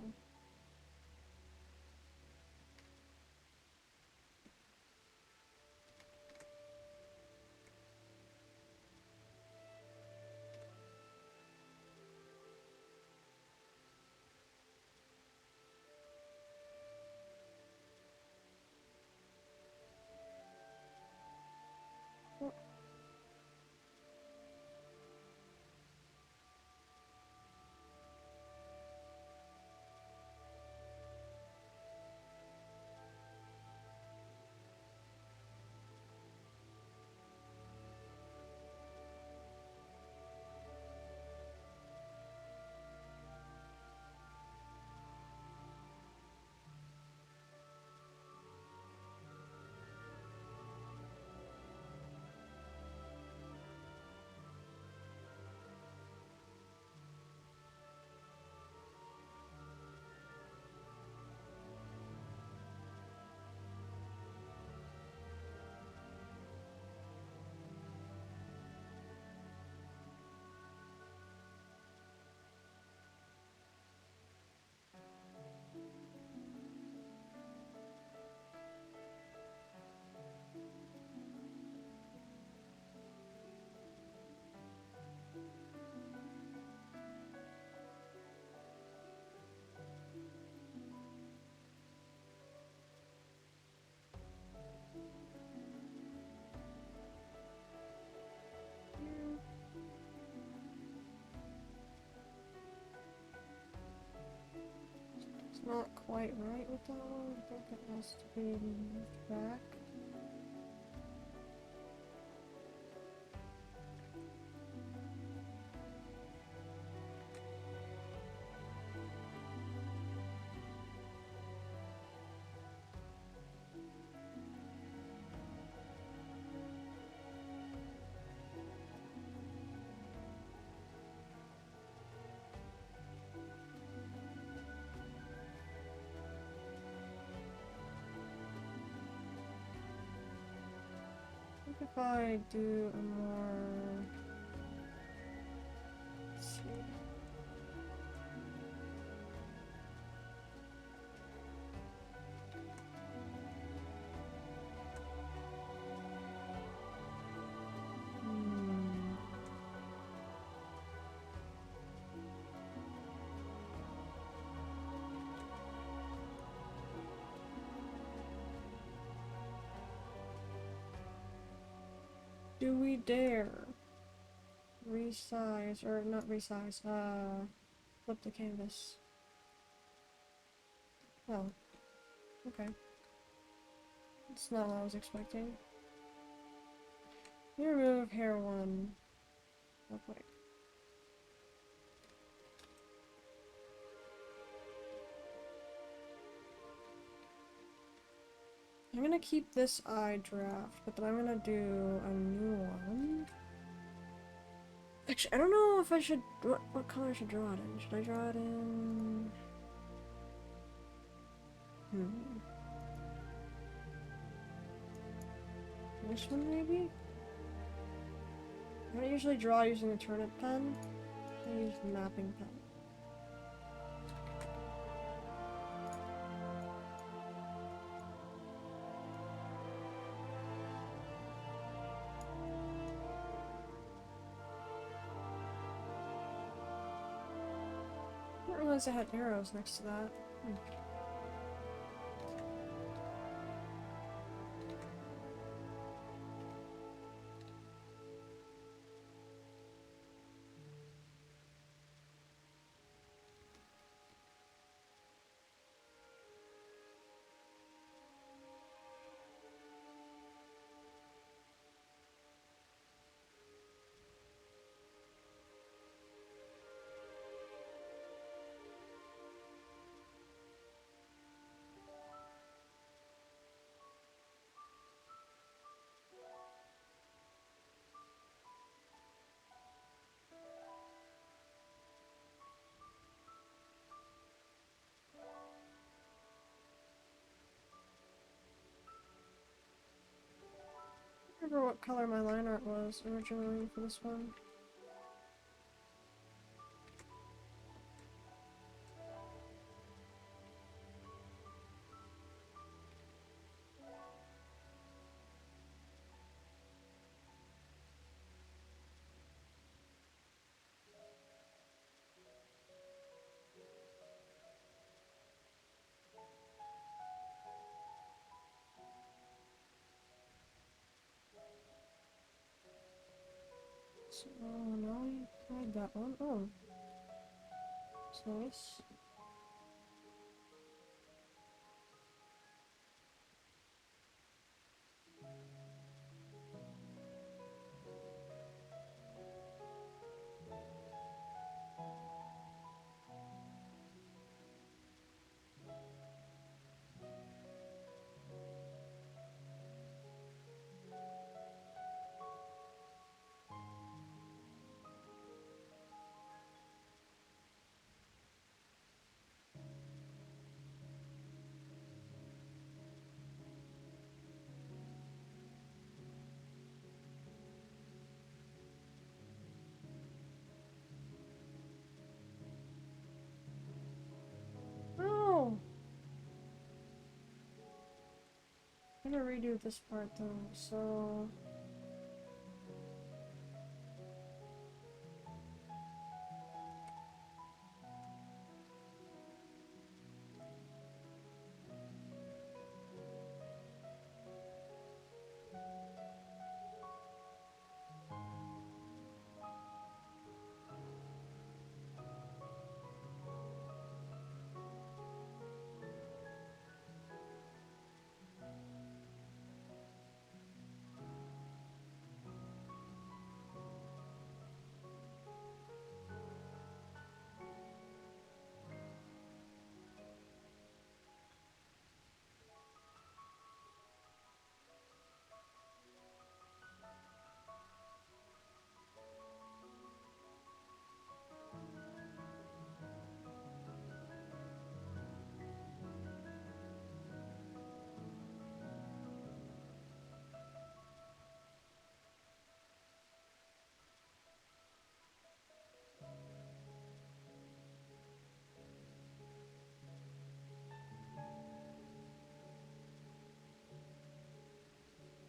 It's not quite right with that one. I think it has to be moved back. I think if I do a more... Let's see. Do we dare resize, or not resize, flip the canvas? Oh, okay. It's not what I was expecting. Let me remove hair one real quick. I'm gonna keep this eye draft, but then I'm gonna do a new one. Actually, I don't know if I should... What color I should draw it in. Should I draw it in... This one, maybe? I don't usually draw using a turnip pen. I use a mapping pen. I didn't realize I had arrows next to that. remember what color my line art was originally for this one. So now I tried that one. Oh, it's nice. Oh! I'm gonna redo this part though, so...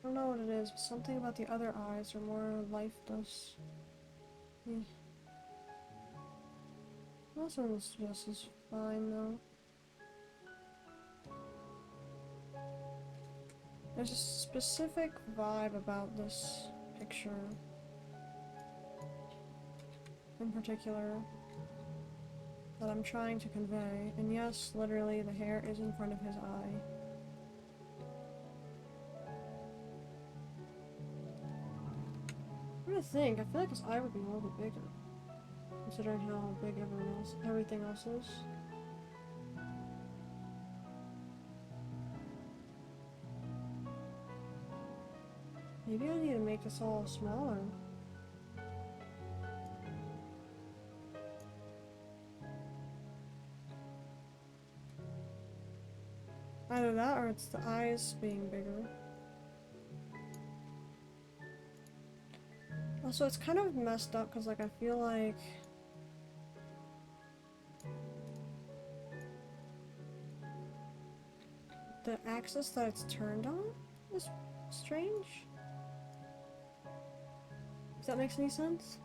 I don't know what it is, but something about the other eyes are more lifeless. Yeah. This one's just as fine though. There's a specific vibe about this picture in particular that I'm trying to convey. And yes, literally the hair is in front of his eye. I'm trying to think, I feel like his eye would be a little bit bigger, considering how big everything else is. Maybe I need to make this all smaller. Either that or it's the eyes being bigger. Also, it's kind of messed up because, like, I feel like the axis that it's turned on is strange. If that makes any sense?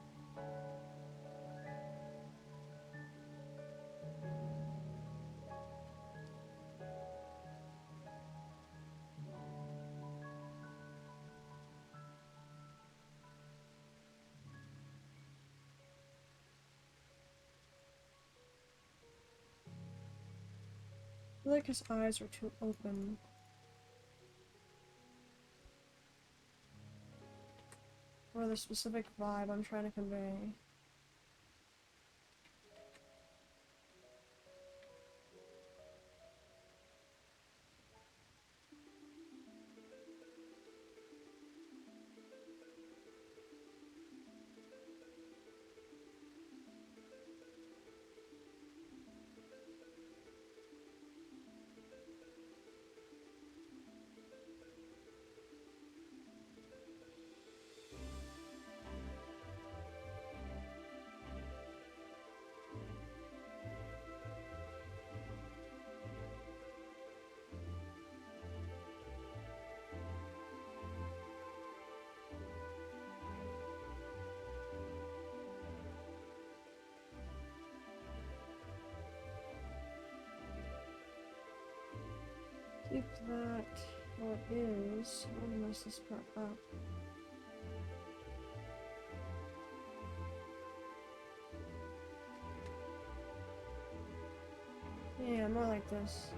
I feel like his eyes are too open. Or the specific vibe I'm trying to convey. Keep that how it is. I don't mess this part up. Yeah, more like this.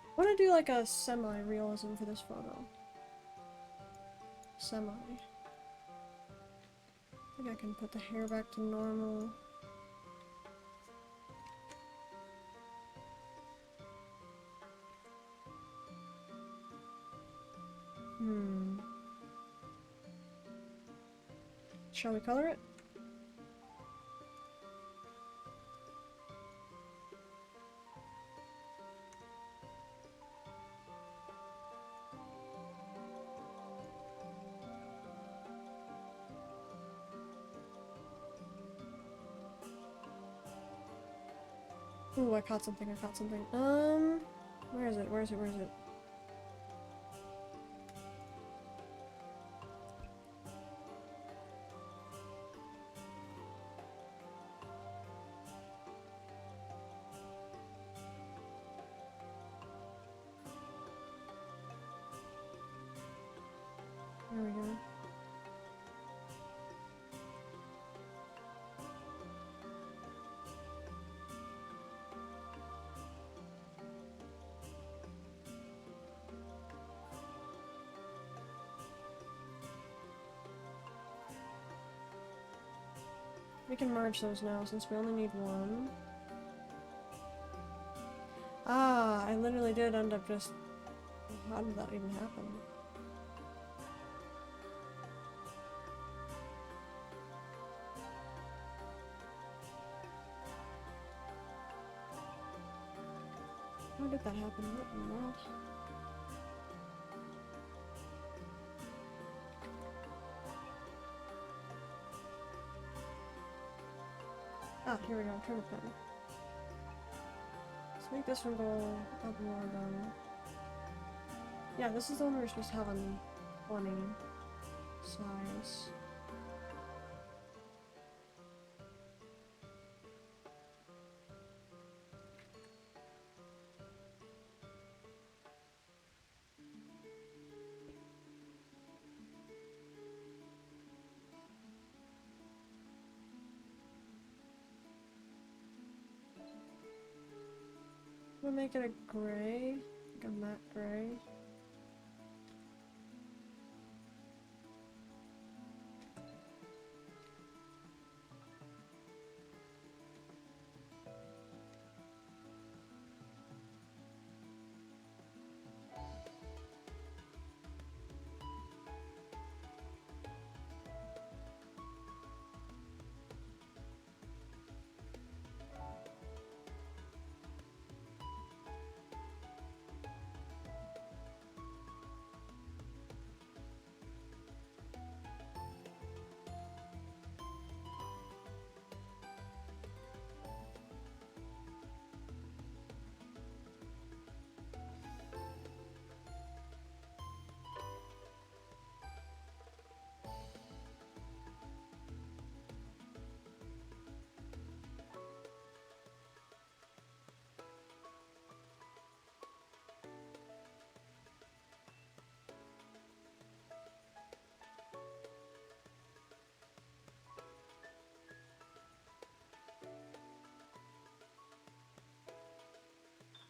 I want to do like a semi-realism for this photo. Semi. I think I can put the hair back to normal. Shall we color it? Ooh, I caught something, I caught something. Where is it? Where is it? Where is it? There we go. We can merge those now since we only need one. Ah, I literally did end up just... How did that even happen? How did that happen? What in the world? Ah, here we go. Turn it better. Let's make this one go up more though. Yeah, this is the one we're supposed to have on 20 size. We'll make it a gray, like a matte gray.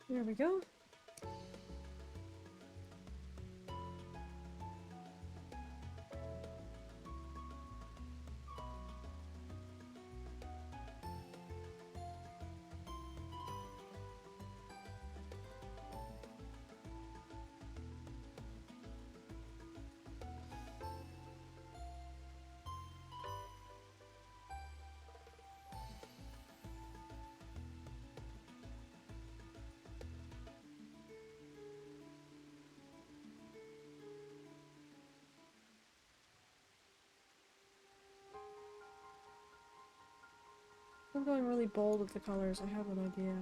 There we go. I'm going really bold with the colors, I have an idea.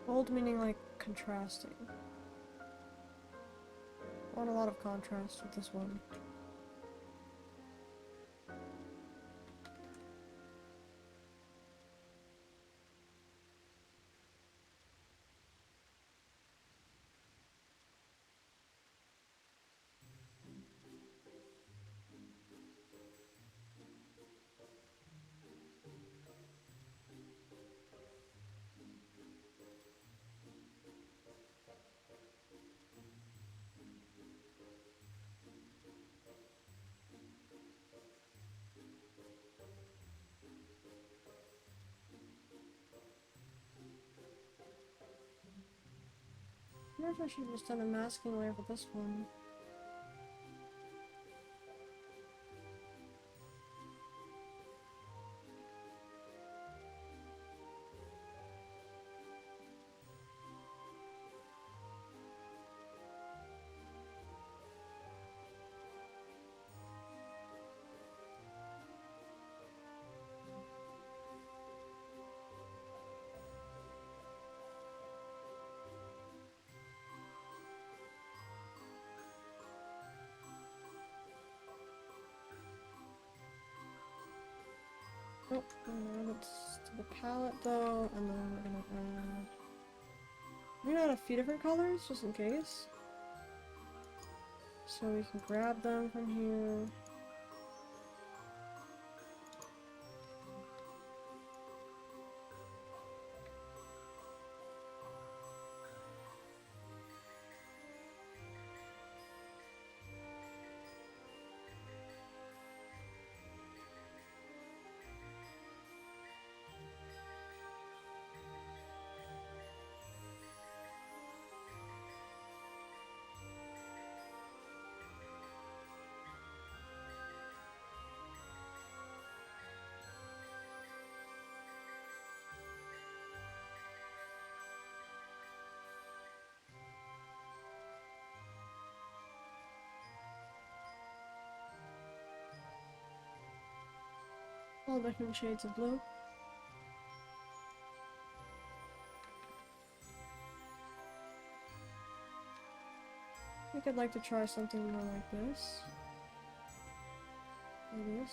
Bold meaning like contrasting. I want a lot of contrast with this one. I wonder if I should have just done a masking layer for this one. Oh, add it to the palette though, and then we're gonna add... We're gonna add a few different colors, just in case. So we can grab them from here. All different shades of blue. I think I'd like to try something more like this. Like this.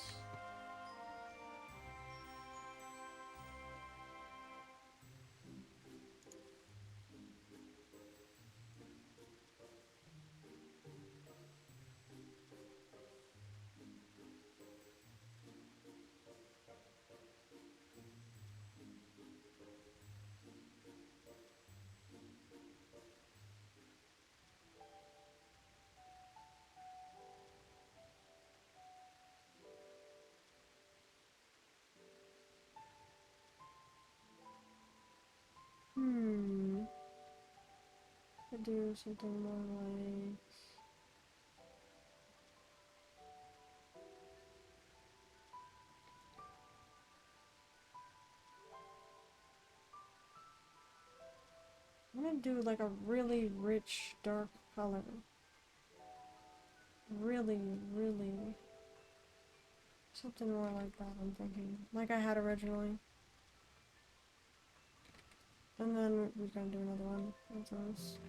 Could do something more like... I'm gonna do like a really rich dark color. Really, really... Something more like that, I'm thinking. Like I had originally. And then we're gonna do another one of those.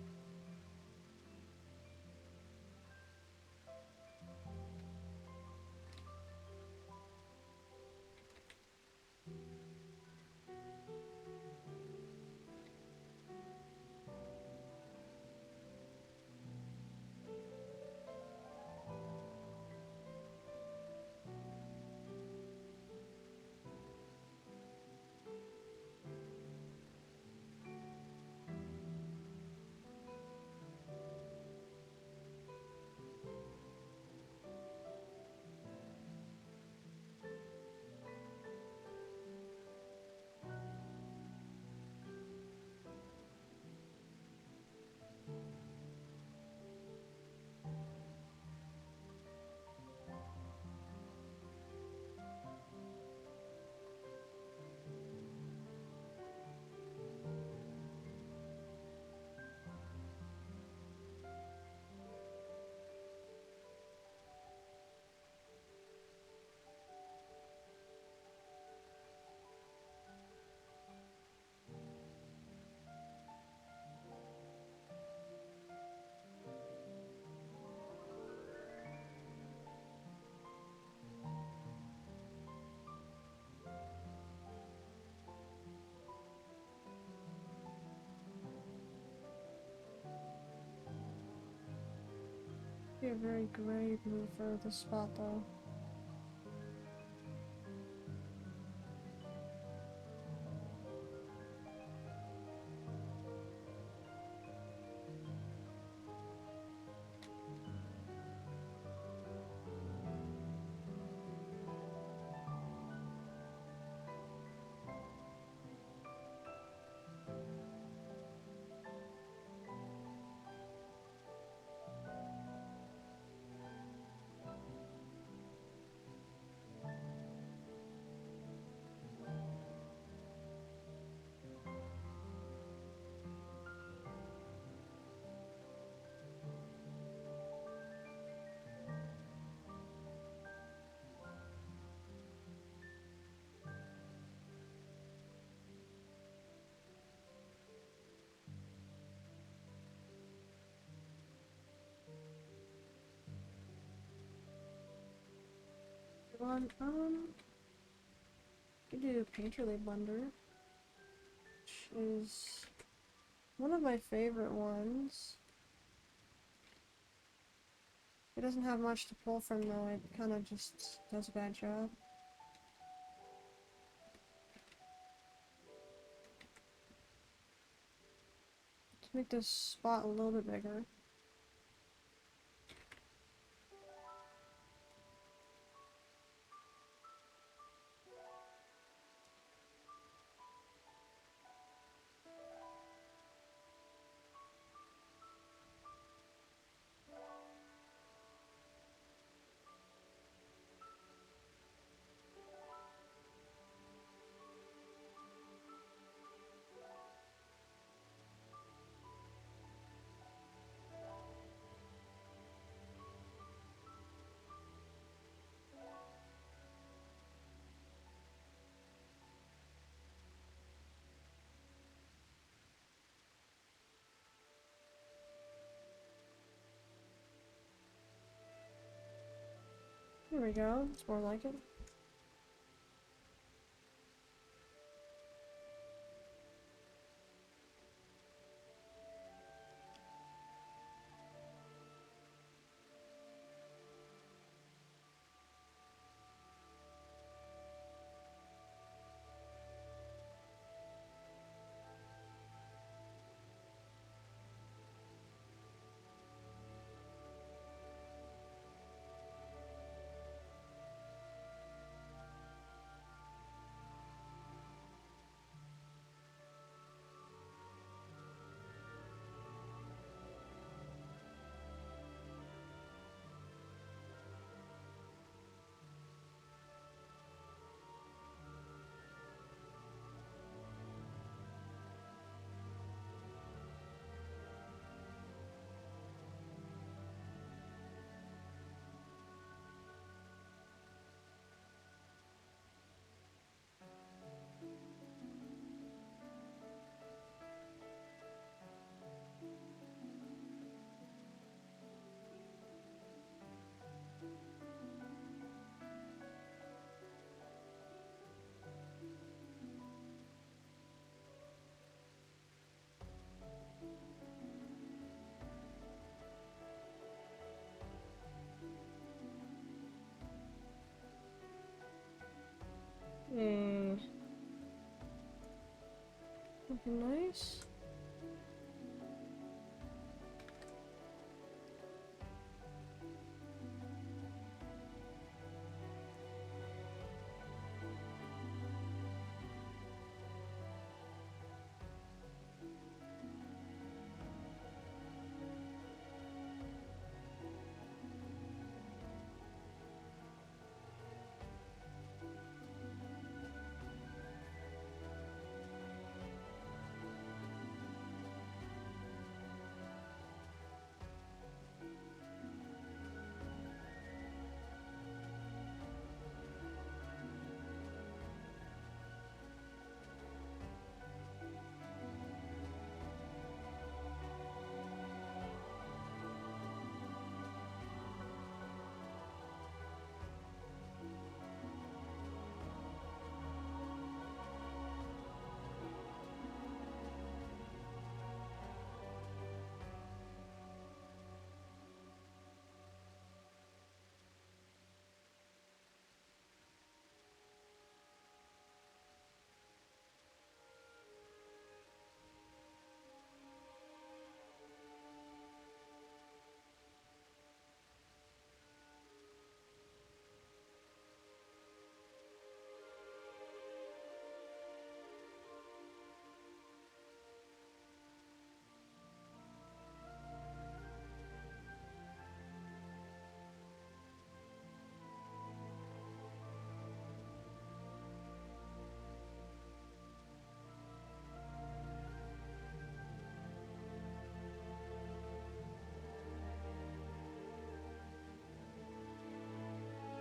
Be a very gray blue for this spot though. Could do Painterly Blender, which is one of my favorite ones. It doesn't have much to pull from though, it kind of just does a bad job. Let's make this spot a little bit bigger. There we go, it's more like it. Hmm. Looking nice.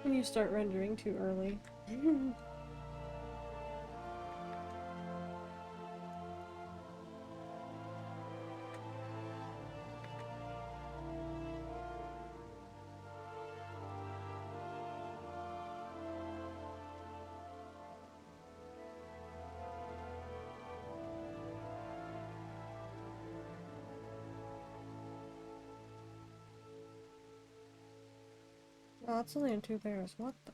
When you start rendering too early. Oh, it's only in 2 pairs. What the?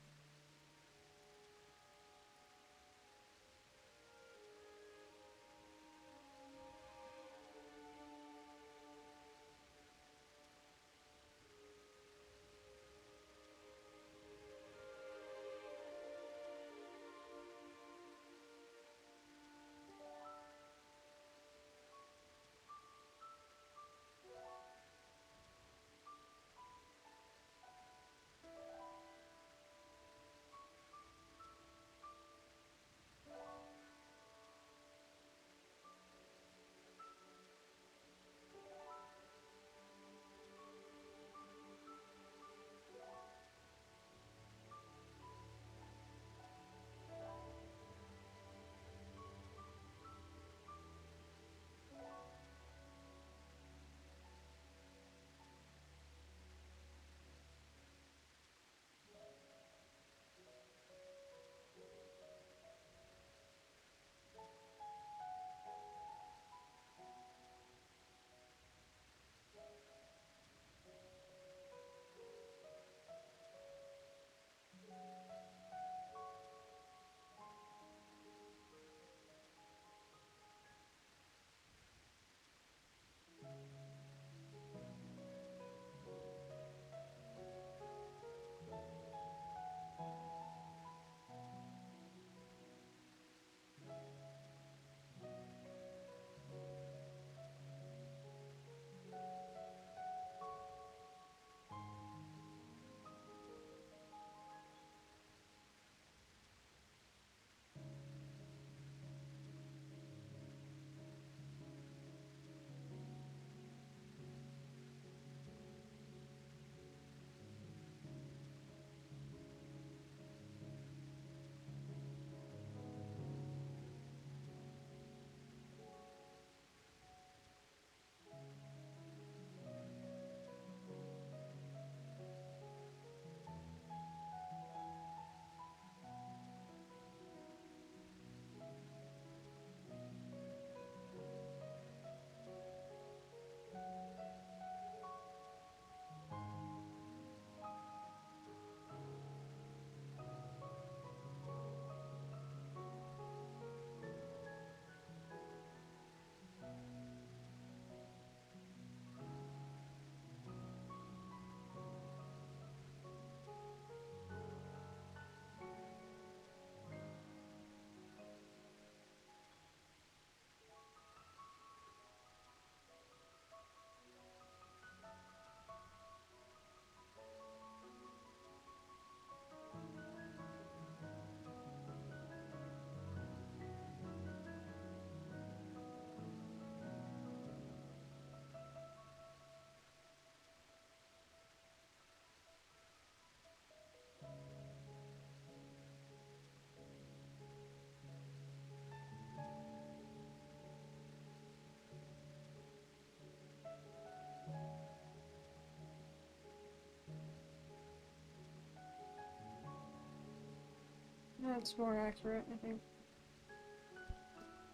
That's more accurate, I think.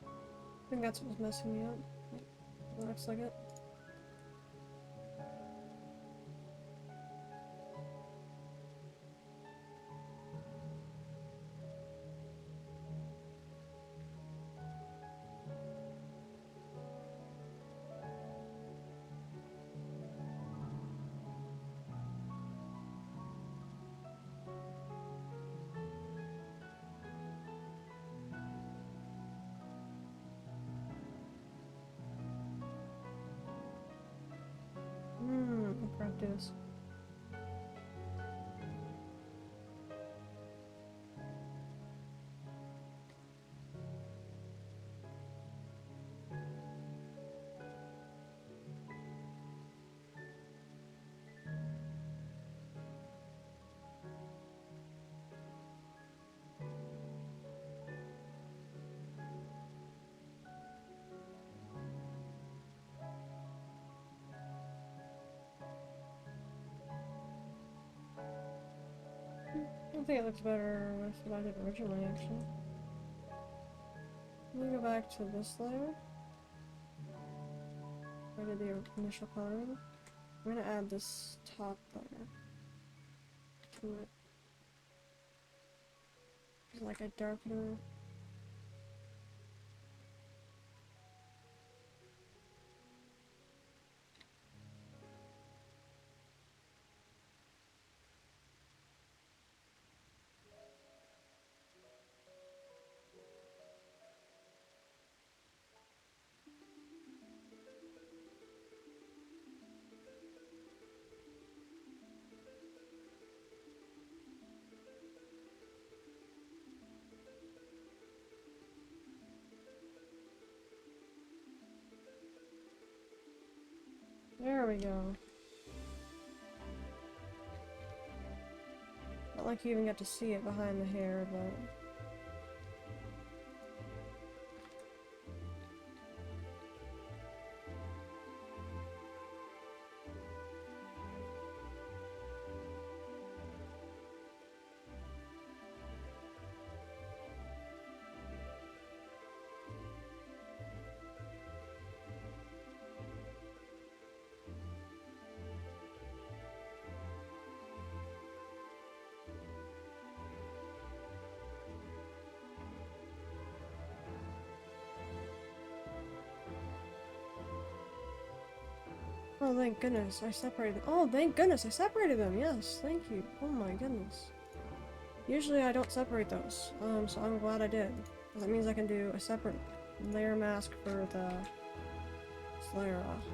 I think that's what's messing me up. It looks like it. Practice. I think it looks better with what I did originally, actually. Let me go back to this layer. Where I did the initial coloring. I'm gonna add this top layer to it. It's like a darker. There we go. Not like you even get to see it behind the hair, but... Oh, thank goodness, I separated them. Oh, thank goodness, I separated them! Yes, thank you. Oh my goodness. Usually I don't separate those, so I'm glad I did. That means I can do a separate layer mask for the Slayer off.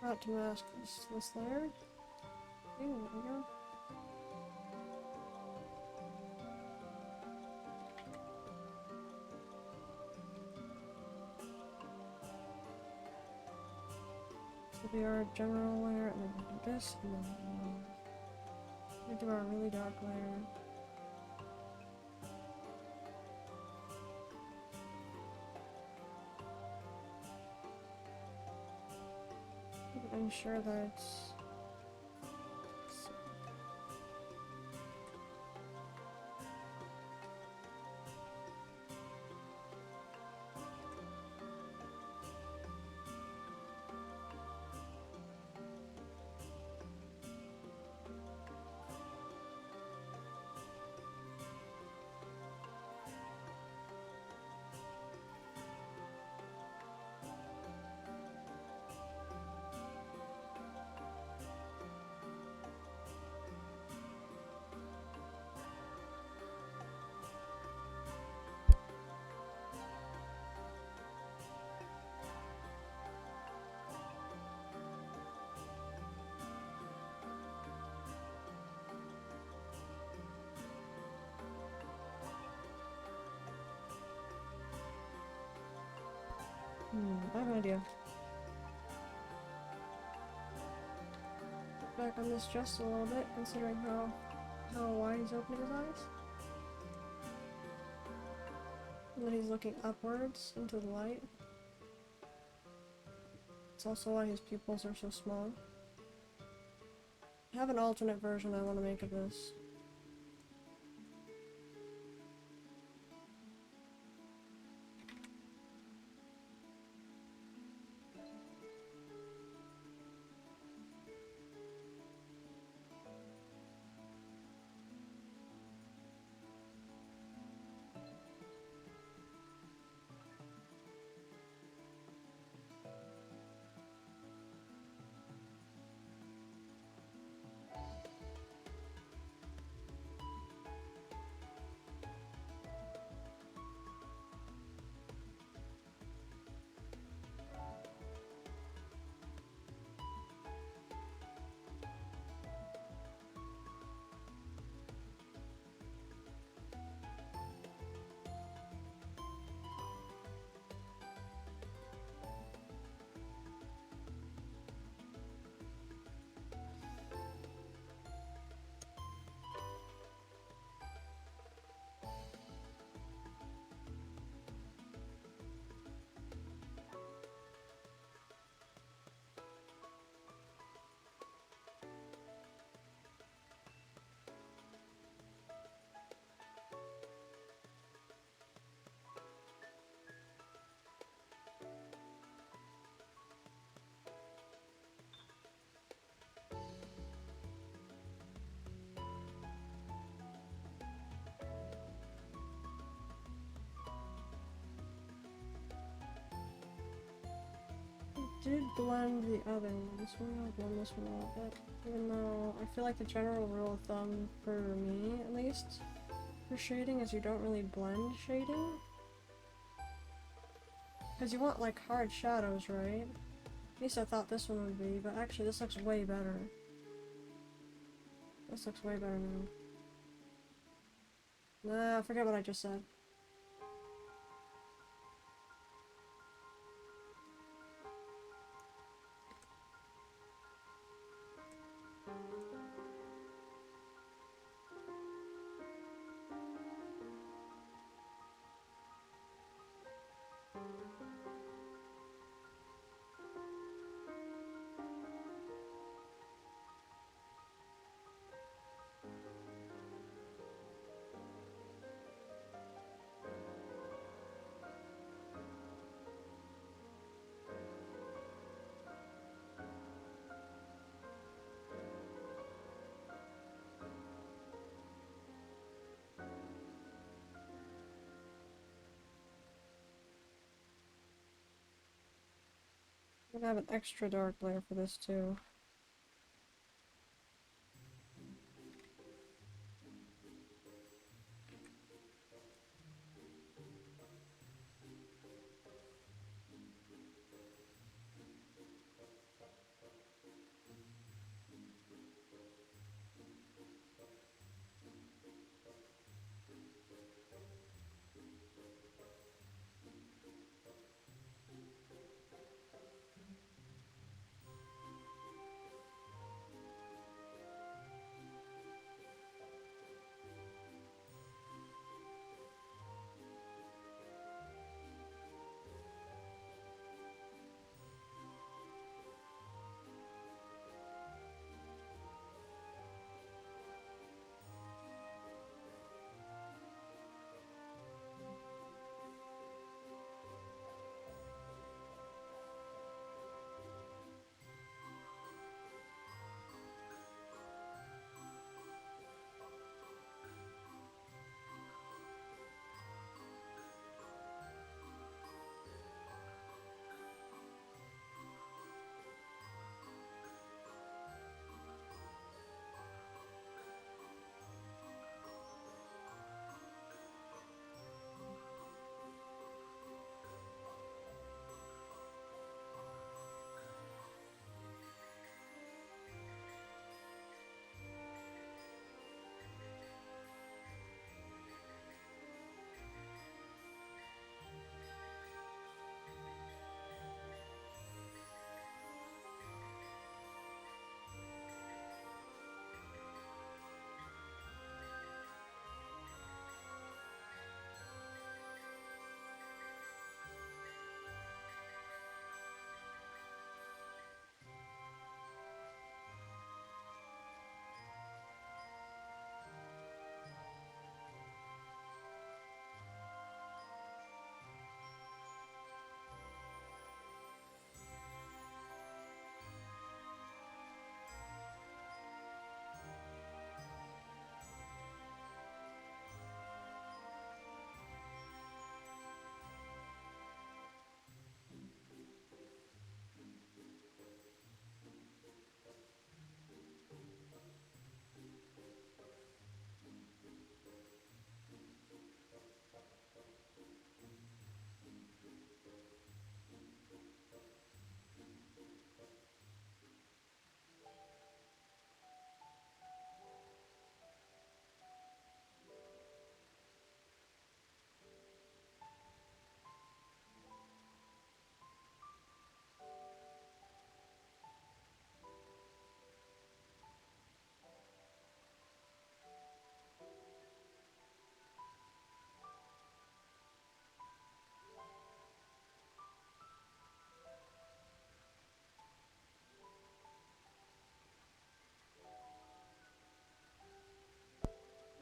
About to mask this layer. Okay, there we go. This will be our general layer, and then we'll do this, and then we'll do our really dark layer. Ensure that it's... I have an idea. Back on this just a little bit, considering how wide he's opening his eyes. And then he's looking upwards into the light. It's also why his pupils are so small. I have an alternate version I want to make of this. did blend the other one, so I'm gonna blend this one a little bit. Even though I feel like the general rule of thumb, for me at least, for shading is you don't really blend shading. Because you want like hard shadows, right? At least I thought this one would be, but actually this looks way better. This looks way better now. Nah, forget what I just said. I'm gonna have an extra dark layer for this too.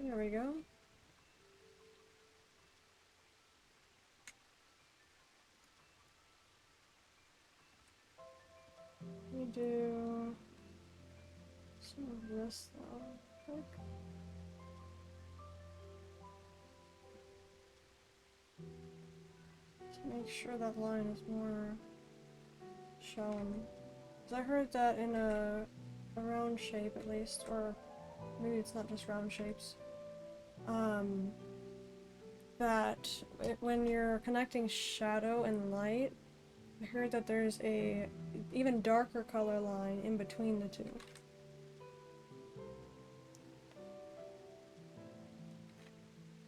There we go. We do some of this though. Quick. To make sure that line is more show them. Because I heard that in a round shape at least, or maybe it's not just round shapes, that when you're connecting shadow and light, I heard that there's a even darker color line in between the two.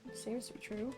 It seems to be true.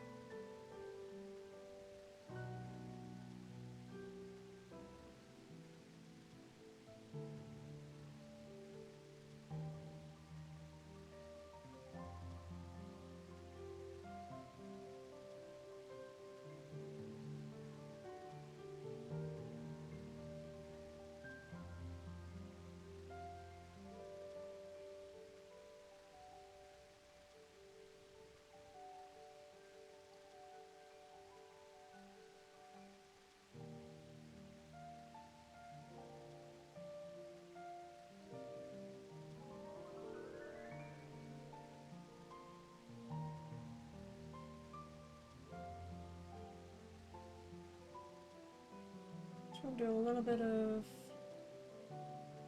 Just gonna do a little bit of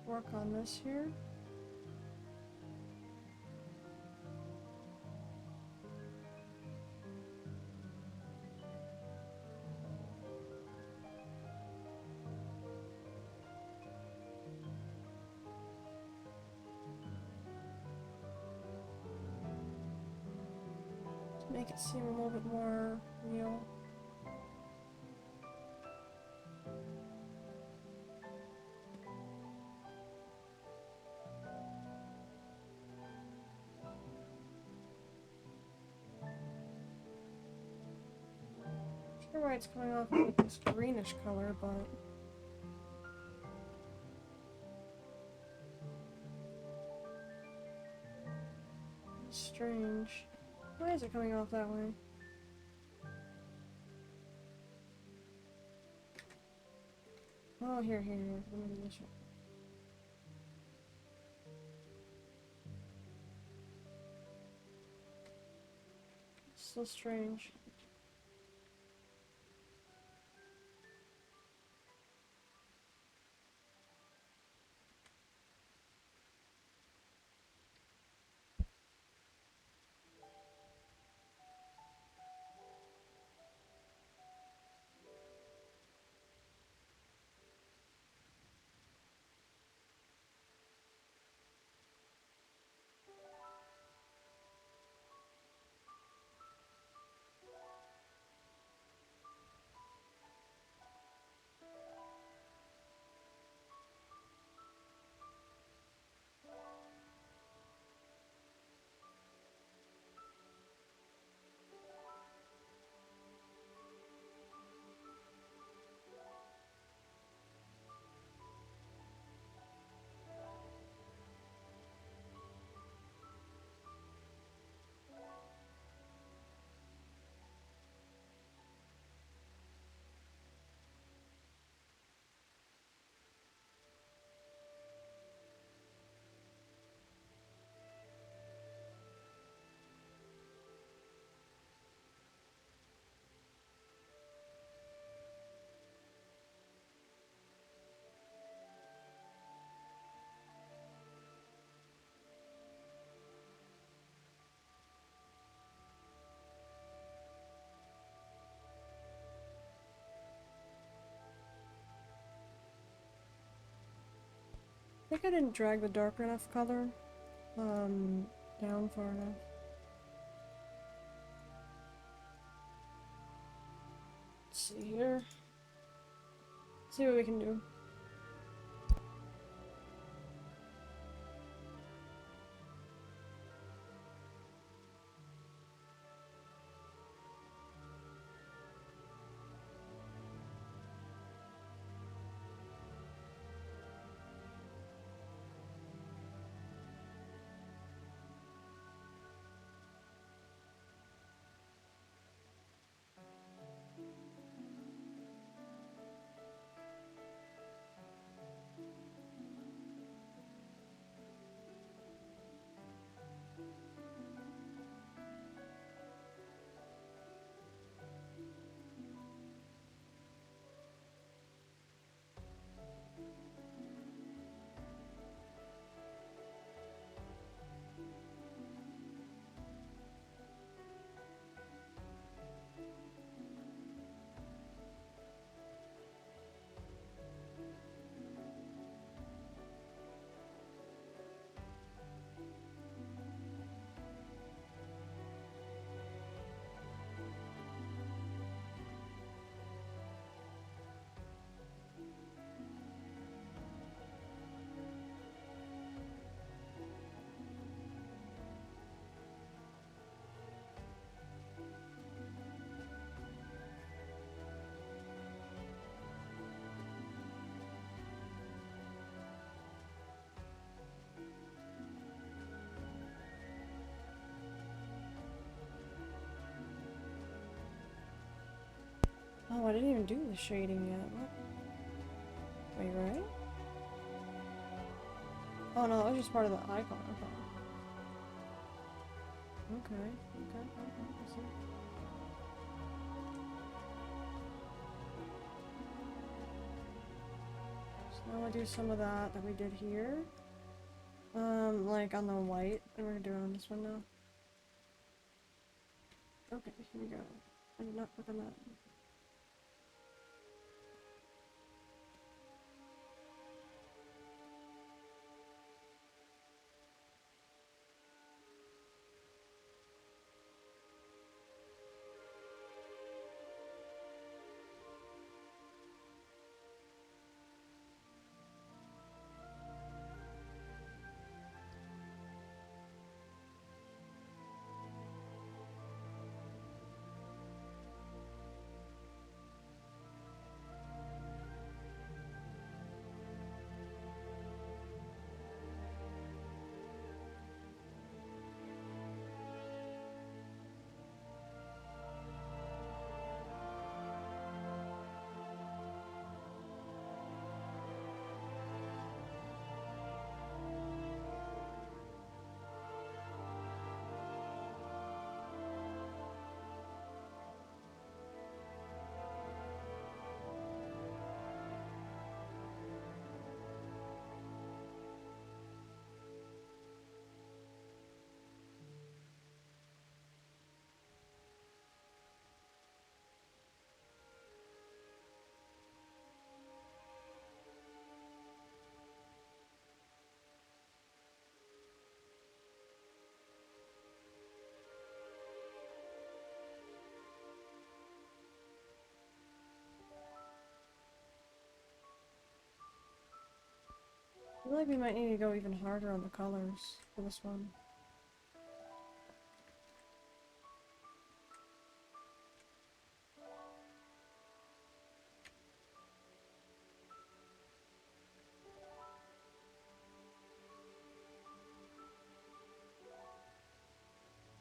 work on this here. To make it seem a little bit more real. Not sure why it's coming off with this greenish color, but it's strange. Why is it coming off that way? Oh, here. Let me do this one. It's so strange. I think I didn't drag the darker enough color down far enough. Let's see here. See what we can do. Oh, I didn't even do the shading yet. What? Wait, right? Oh no, that was just part of the icon. Okay. Okay. I see. So now we'll do some of that we did here. Like on the white, and we're gonna do it on this one now. Okay, here we go. I did not click on that. I feel like we might need to go even harder on the colors for this one.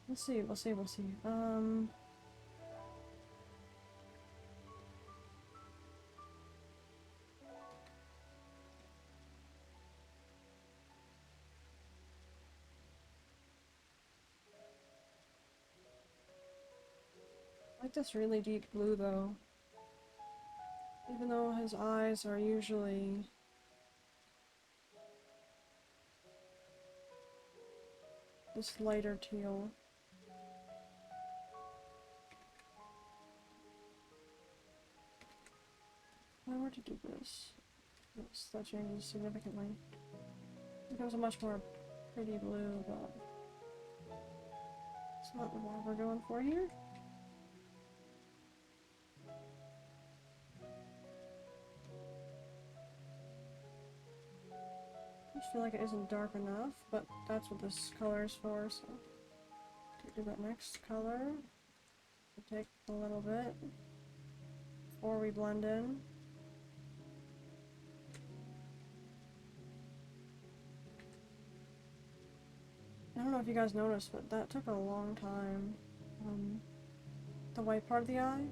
We'll see, we'll see, we'll see. I like this really deep blue though. Even though his eyes are usually this lighter teal. If I were to do this, yes, that changes significantly. It becomes a much more pretty blue, but it's not the one we're going for here. I just feel like it isn't dark enough, but that's what this color is for, so do that next color. Take a little bit before we blend in. I don't know if you guys noticed, but that took a long time. The white part of the eye.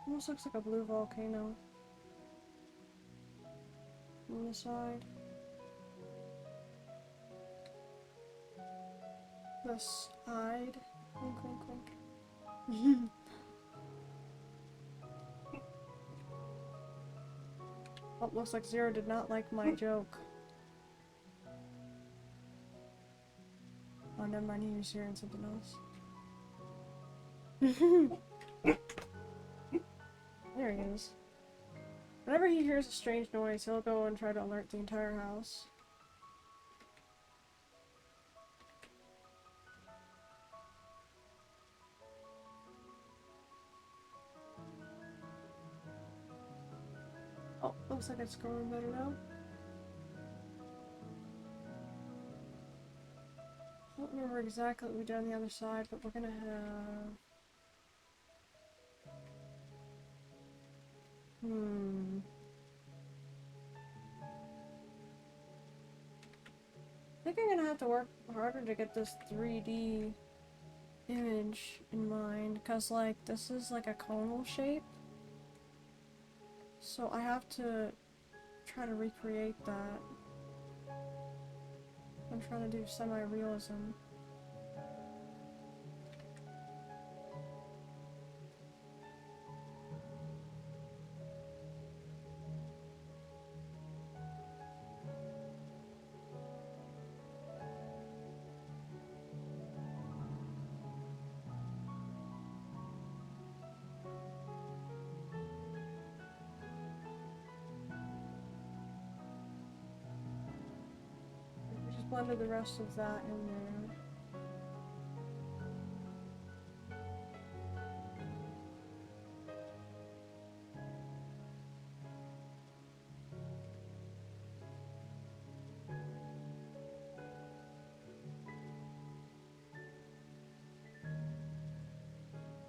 Almost looks like a blue volcano. On the side. This eyed. Wink, wink, wink. Oh, looks like Zero did not like my joke. Oh, never mind, he was hearing something else. There he is. Whenever he hears a strange noise, he'll go and try to alert the entire house. Oh, looks like it's going better now. I don't remember exactly what we did on the other side, but we're gonna have... think I'm gonna have to work harder to get this 3D image in mind, because like this is like a conal shape, so I have to try to recreate that. I'm trying to do semi-realism. Just blended the rest of that in there.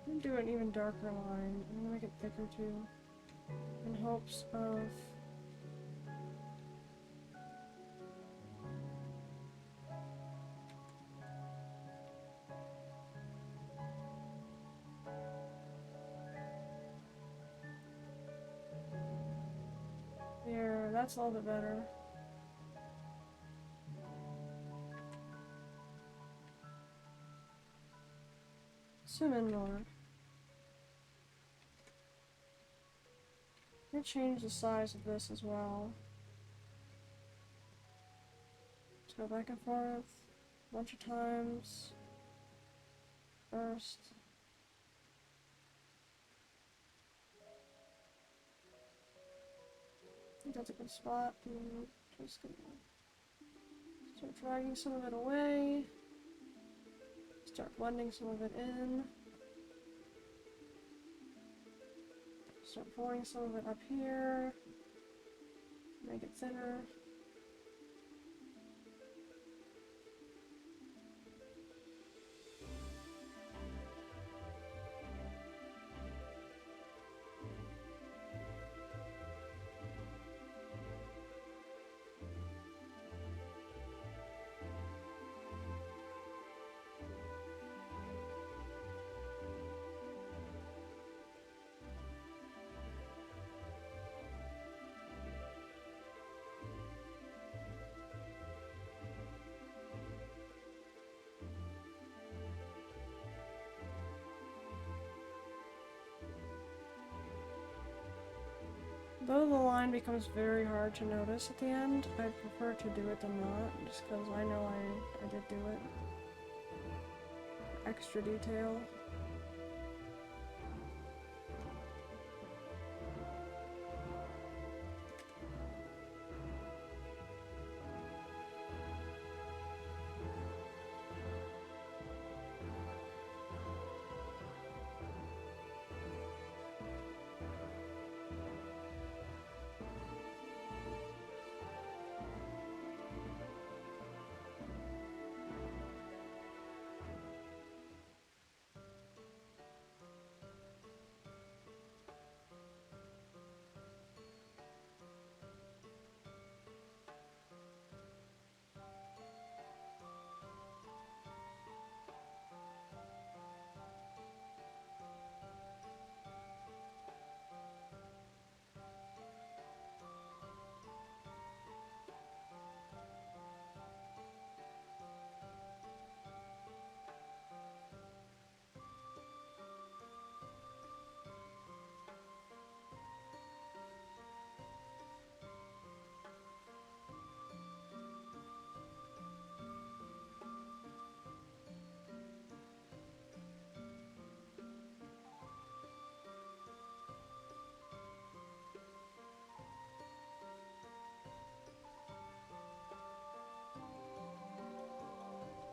I'm gonna do an even darker line. I'm gonna make it thicker too, in hopes of there. That's a little bit better. Zoom in more. I'm gonna change the size of this as well. Let's go back and forth a bunch of times. First. I think that's a good spot. I'm just gonna start dragging some of it away. Start blending some of it in. Start pulling some of it up here. Make it thinner. Though the line becomes very hard to notice at the end, I prefer to do it than not, just because I know I did do it. Extra detail.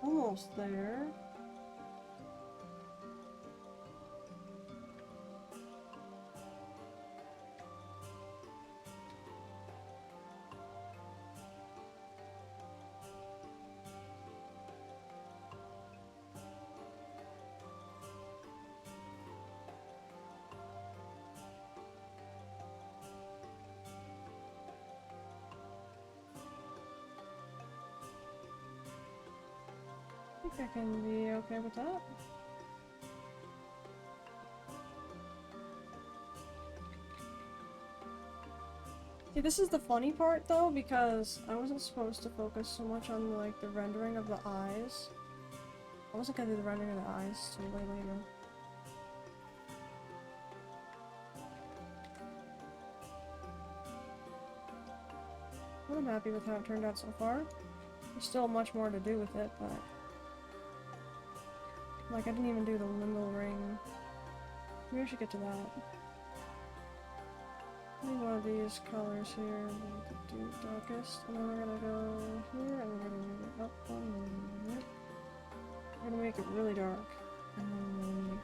Almost there. think I can be okay with that. See, this is the funny part though, because I wasn't supposed to focus so much on like the rendering of the eyes. I wasn't gonna do the rendering of the eyes till way later. But I'm happy with how it turned out so far. There's still much more to do with it, but like I didn't even do the limbo ring. Maybe I should get to that. Maybe one of these colors here we could do darkest, and then we're gonna go here and we're gonna move it up one minute. We're gonna make it really dark. And then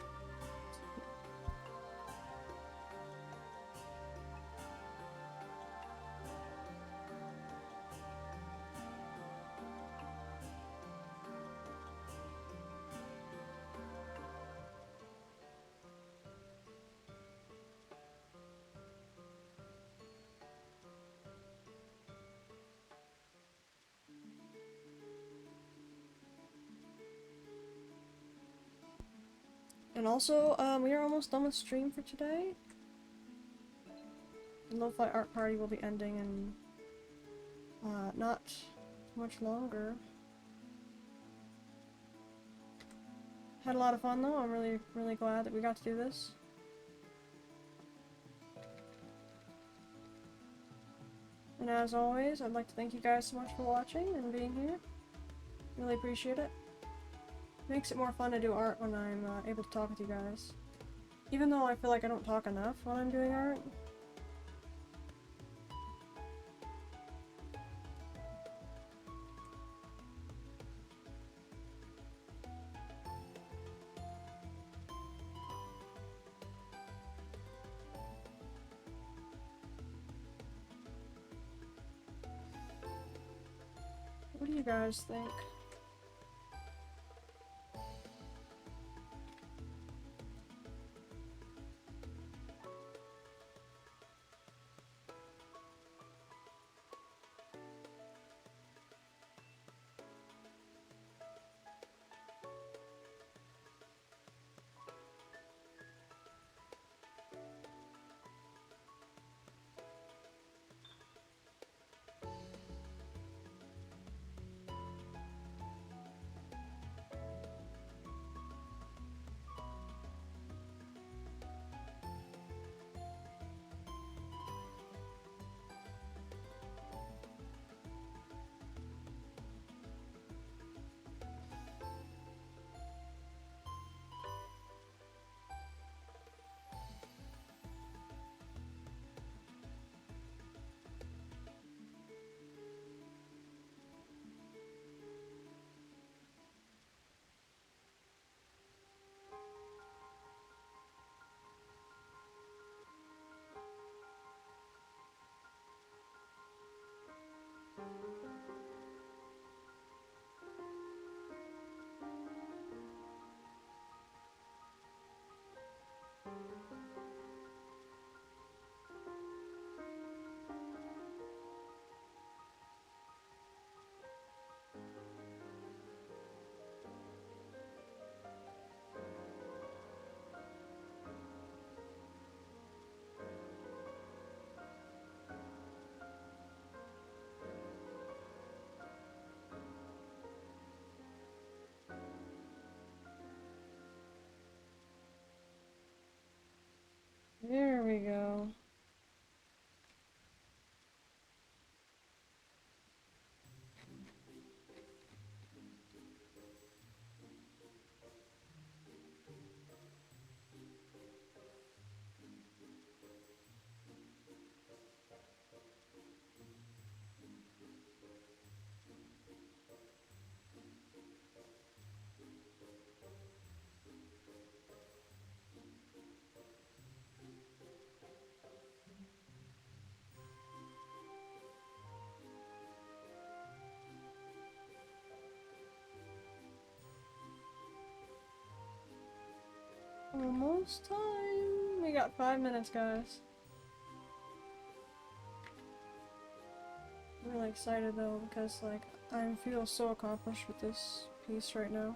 and also, we are almost done with stream for today. The Lo-Fi Art Party will be ending in, not much longer. Had a lot of fun though, I'm really glad that we got to do this. And as always, I'd like to thank you guys so much for watching and being here. Really appreciate it. Makes it more fun to do art when I'm able to talk with you guys. Even though I feel like I don't talk enough when I'm doing art. What do you guys think? There we go. Almost time. We got 5 minutes, guys. I'm really excited though because like I feel so accomplished with this piece right now.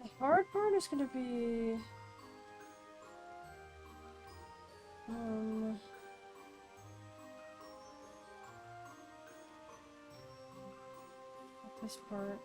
The hard part is gonna be this part.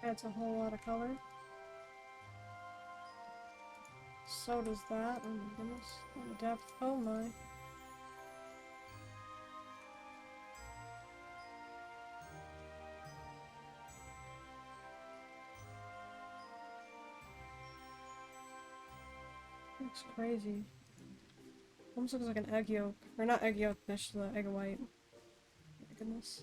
Adds a whole lot of color. So does that. Oh my goodness. And the depth. Oh my. Looks crazy. Almost looks like an egg yolk. Or not egg yolk, this the egg white. Oh my goodness.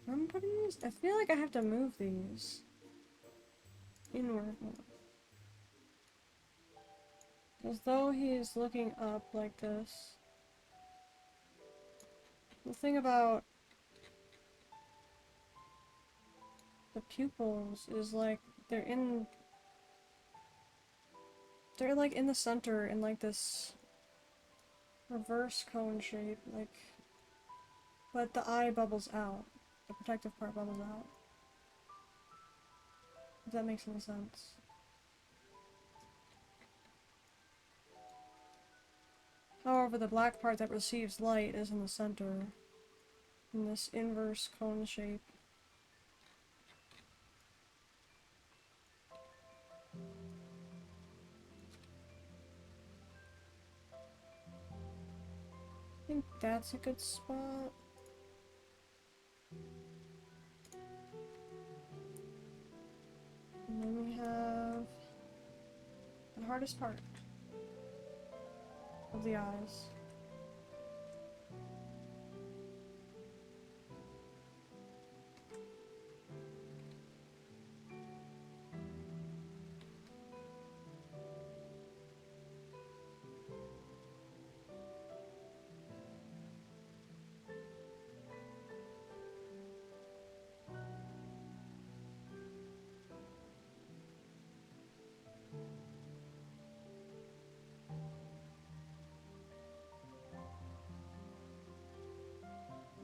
I'm putting these? I feel like I have to move these inward more. As though he's looking up like this. The thing about the pupils is like they're like in the center in like this reverse cone shape, like, but the eye bubbles out. The protective part bubbles out. If that makes any sense. However, the black part that receives light is in the center, in this inverse cone shape. I think that's a good spot. And then we have the hardest part of the eyes.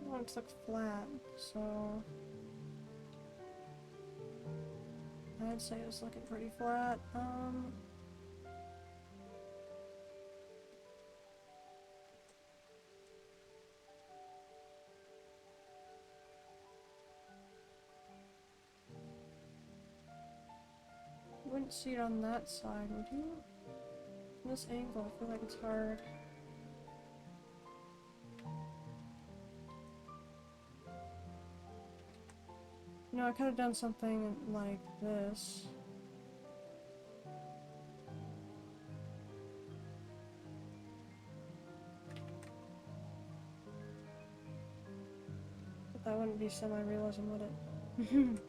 I want it to look flat, so I'd say it's looking pretty flat. You wouldn't see it on that side, would you? From this angle, I feel like it's hard. You know, I could have done something like this. But that wouldn't be semi-realism, would it?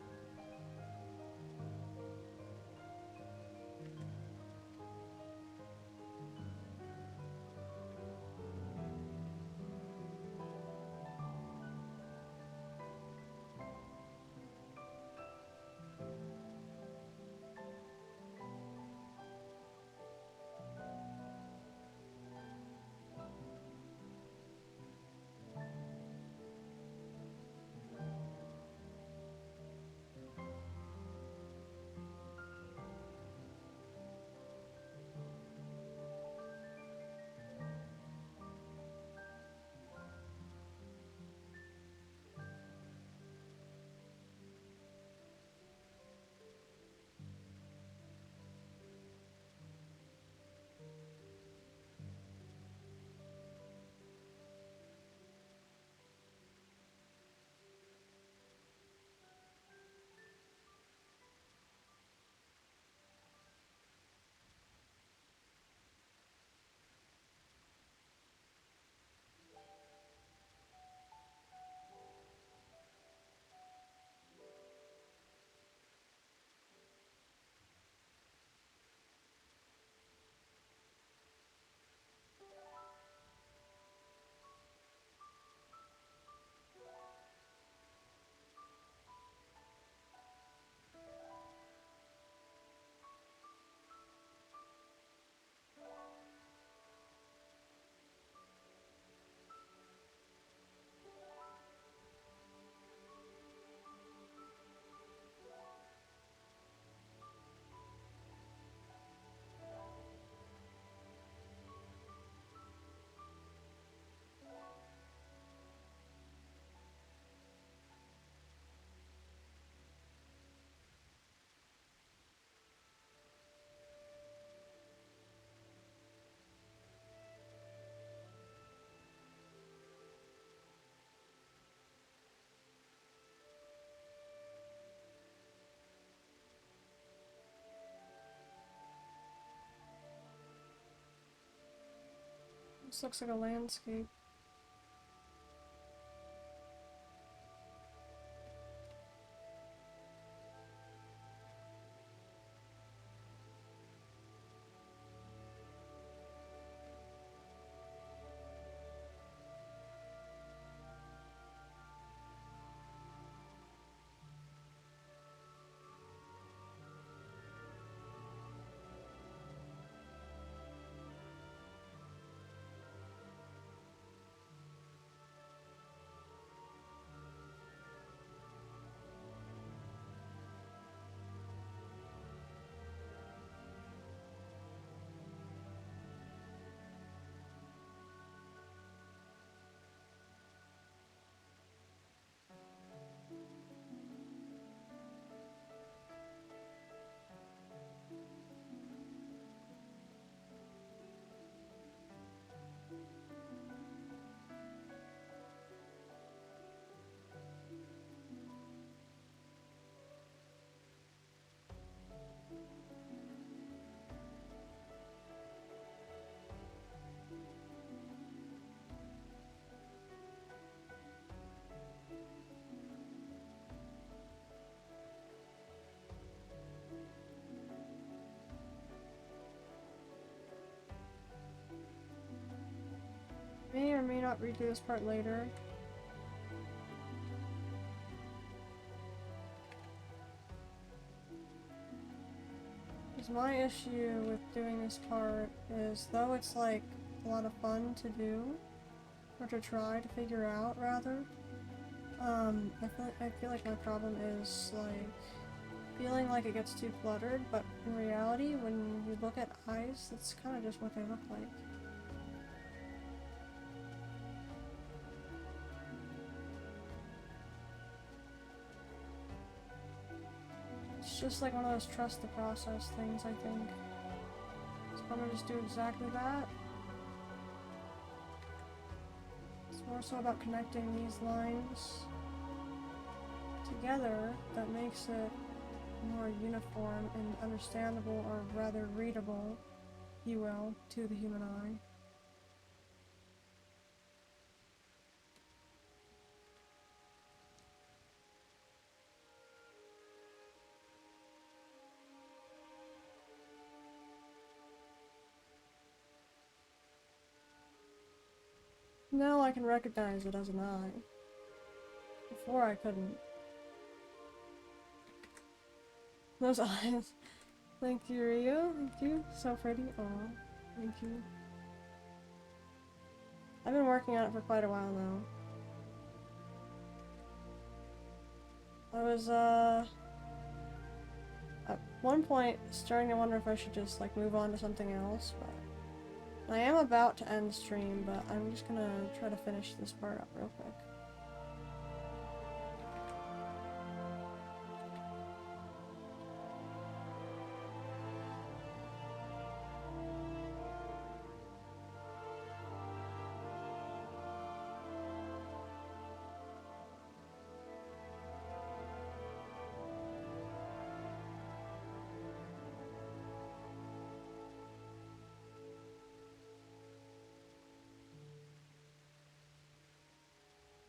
This looks like a landscape. May or may not redo this part later. Because my issue with doing this part is, though it's like a lot of fun to do, or to try to figure out rather, I feel like my problem is like feeling like it gets too cluttered, but in reality when you look at eyes, that's kind of just what they look like. It's just like one of those trust the process things, I think. So I'm gonna just do exactly that. It's more so about connecting these lines together that makes it more uniform and understandable, or rather readable, if you will, to the human eye. Now I can recognize it as an eye. Before I couldn't. Those eyes. Thank you, Rio. Thank you. So pretty. Aw. Thank you. I've been working on it for quite a while now. I was, at one point starting to wonder if I should just, like, move on to something else, but I am about to end the stream, but I'm just gonna try to finish this part up real quick.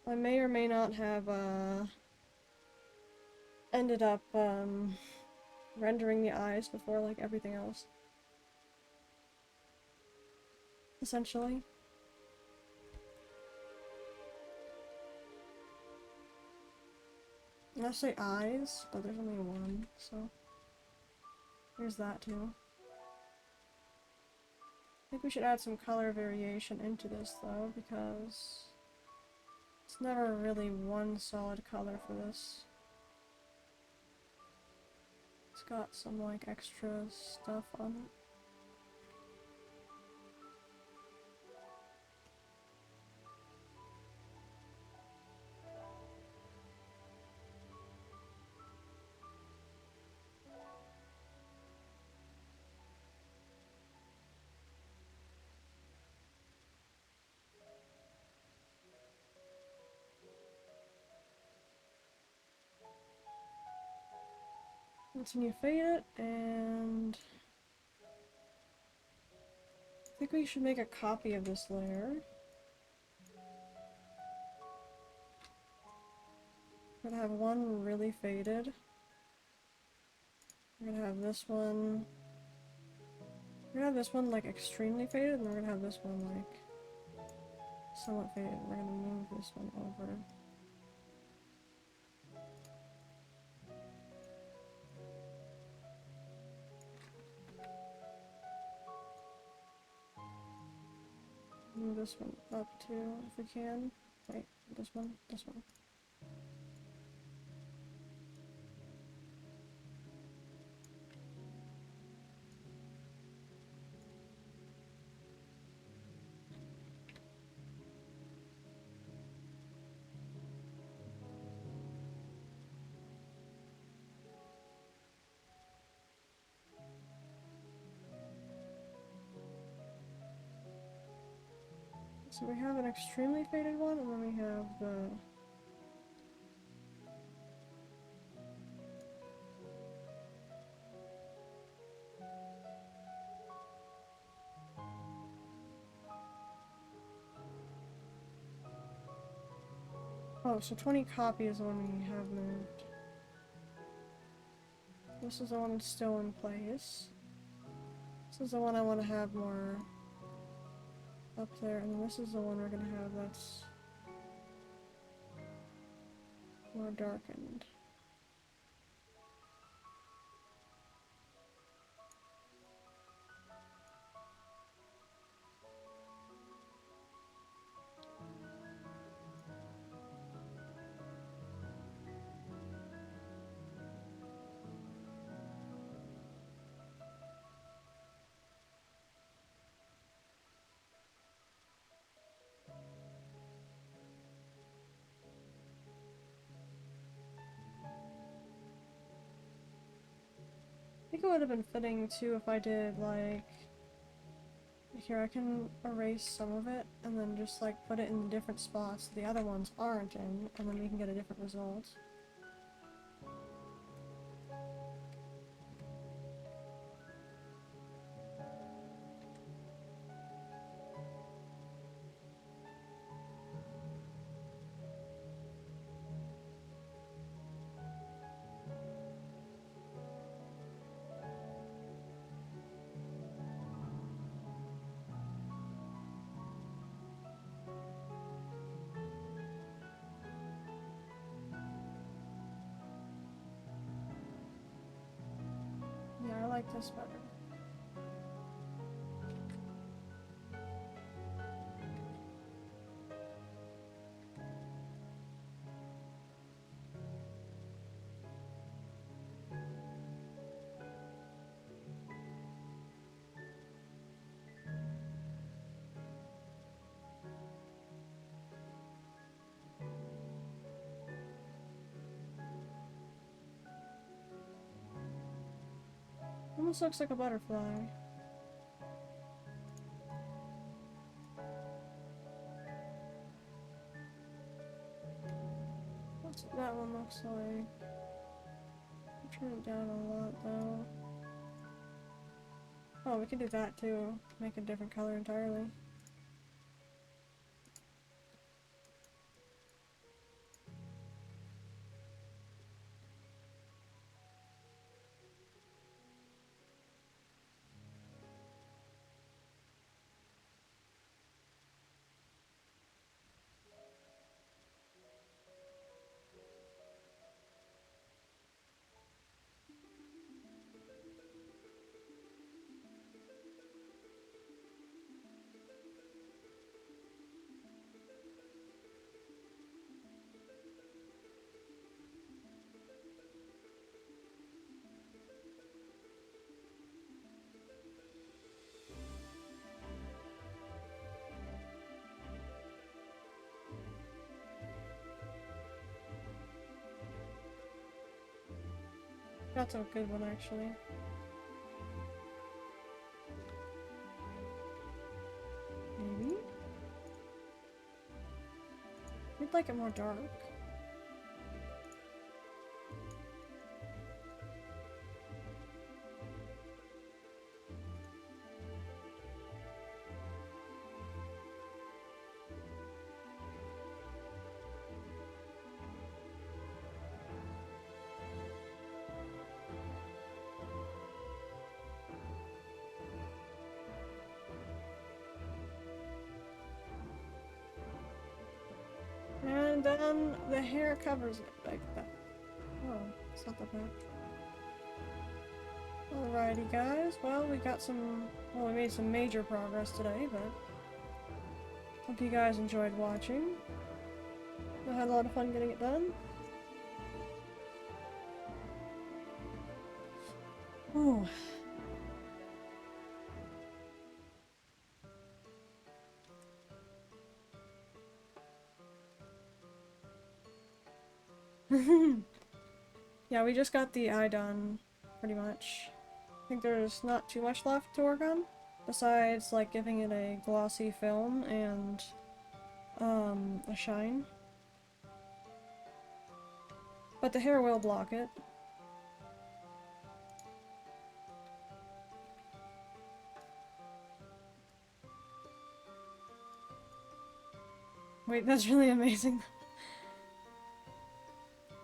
I may or may not have, ended up, rendering the eyes before, like, everything else. Essentially. I say eyes, but there's only one, so there's that too. I think we should add some color variation into this though, because it's never really one solid color for this. It's got some like extra stuff on it. Continue fade it, and I think we should make a copy of this layer. We're gonna have one really faded. We're gonna have this one. We're gonna have this one like extremely faded, and we're gonna have this one like somewhat faded. We're gonna move this one over. Move this one up too, if we can. Wait, this one, this one. So we have an extremely faded one, and then we have the... Oh, so 20 copy is the one we have moved. This is the one that's still in place. This is the one I want to have more up there, and then this is the one we're gonna have that's more darkened. I think it would have been fitting too if I did like... Here, I can erase some of it and then just like put it in different spots the other ones aren't in, and then we can get a different result. Yeah, I like this better. Almost looks like a butterfly. What's that one looks like? Turn it down a lot though. Oh, we can do that too. Make a different color entirely. That's a good one actually. Maybe? I'd like it more dark. And then the hair covers it like that. Oh, it's not that bad. Alrighty guys, well we got some, well we made some major progress today, but hope you guys enjoyed watching. I had a lot of fun getting it done. Ooh. Yeah, we just got the eye done, pretty much. I think there's not too much left to work on, besides like giving it a glossy film and a shine. But the hair will block it. Wait, that's really amazing.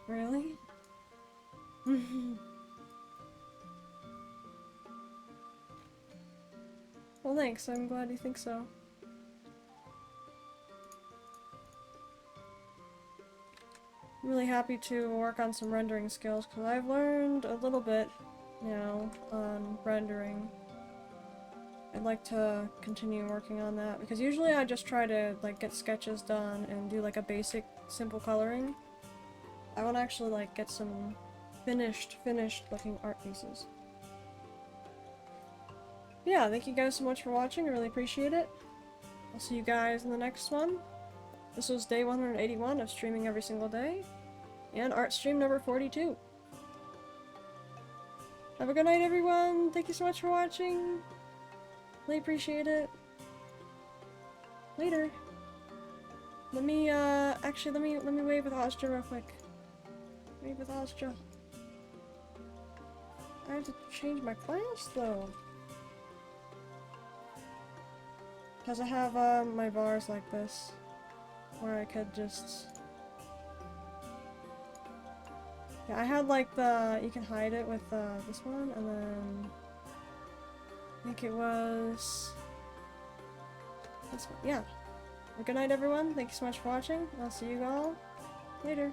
Really? Well, thanks. I'm glad you think so. I'm really happy to work on some rendering skills because I've learned a little bit, you know, on rendering. I'd like to continue working on that because usually I just try to like get sketches done and do like a basic simple coloring. I want to actually like get some finished looking art pieces. Yeah, thank you guys so much for watching. I really appreciate it. I'll see you guys in the next one. This was day 181 of streaming every single day, and art stream number 42. Have a good night, everyone. Thank you so much for watching. Really appreciate it. Later. Let me actually let me wave with Ozja real quick. Wave with Ozja. I have to change my class though. Because I have my bars like this, where I could just... Yeah, I had like the... you can hide it with this one, and then... I think it was... this one. Yeah. Well, good night everyone, thank you so much for watching, I'll see you all later.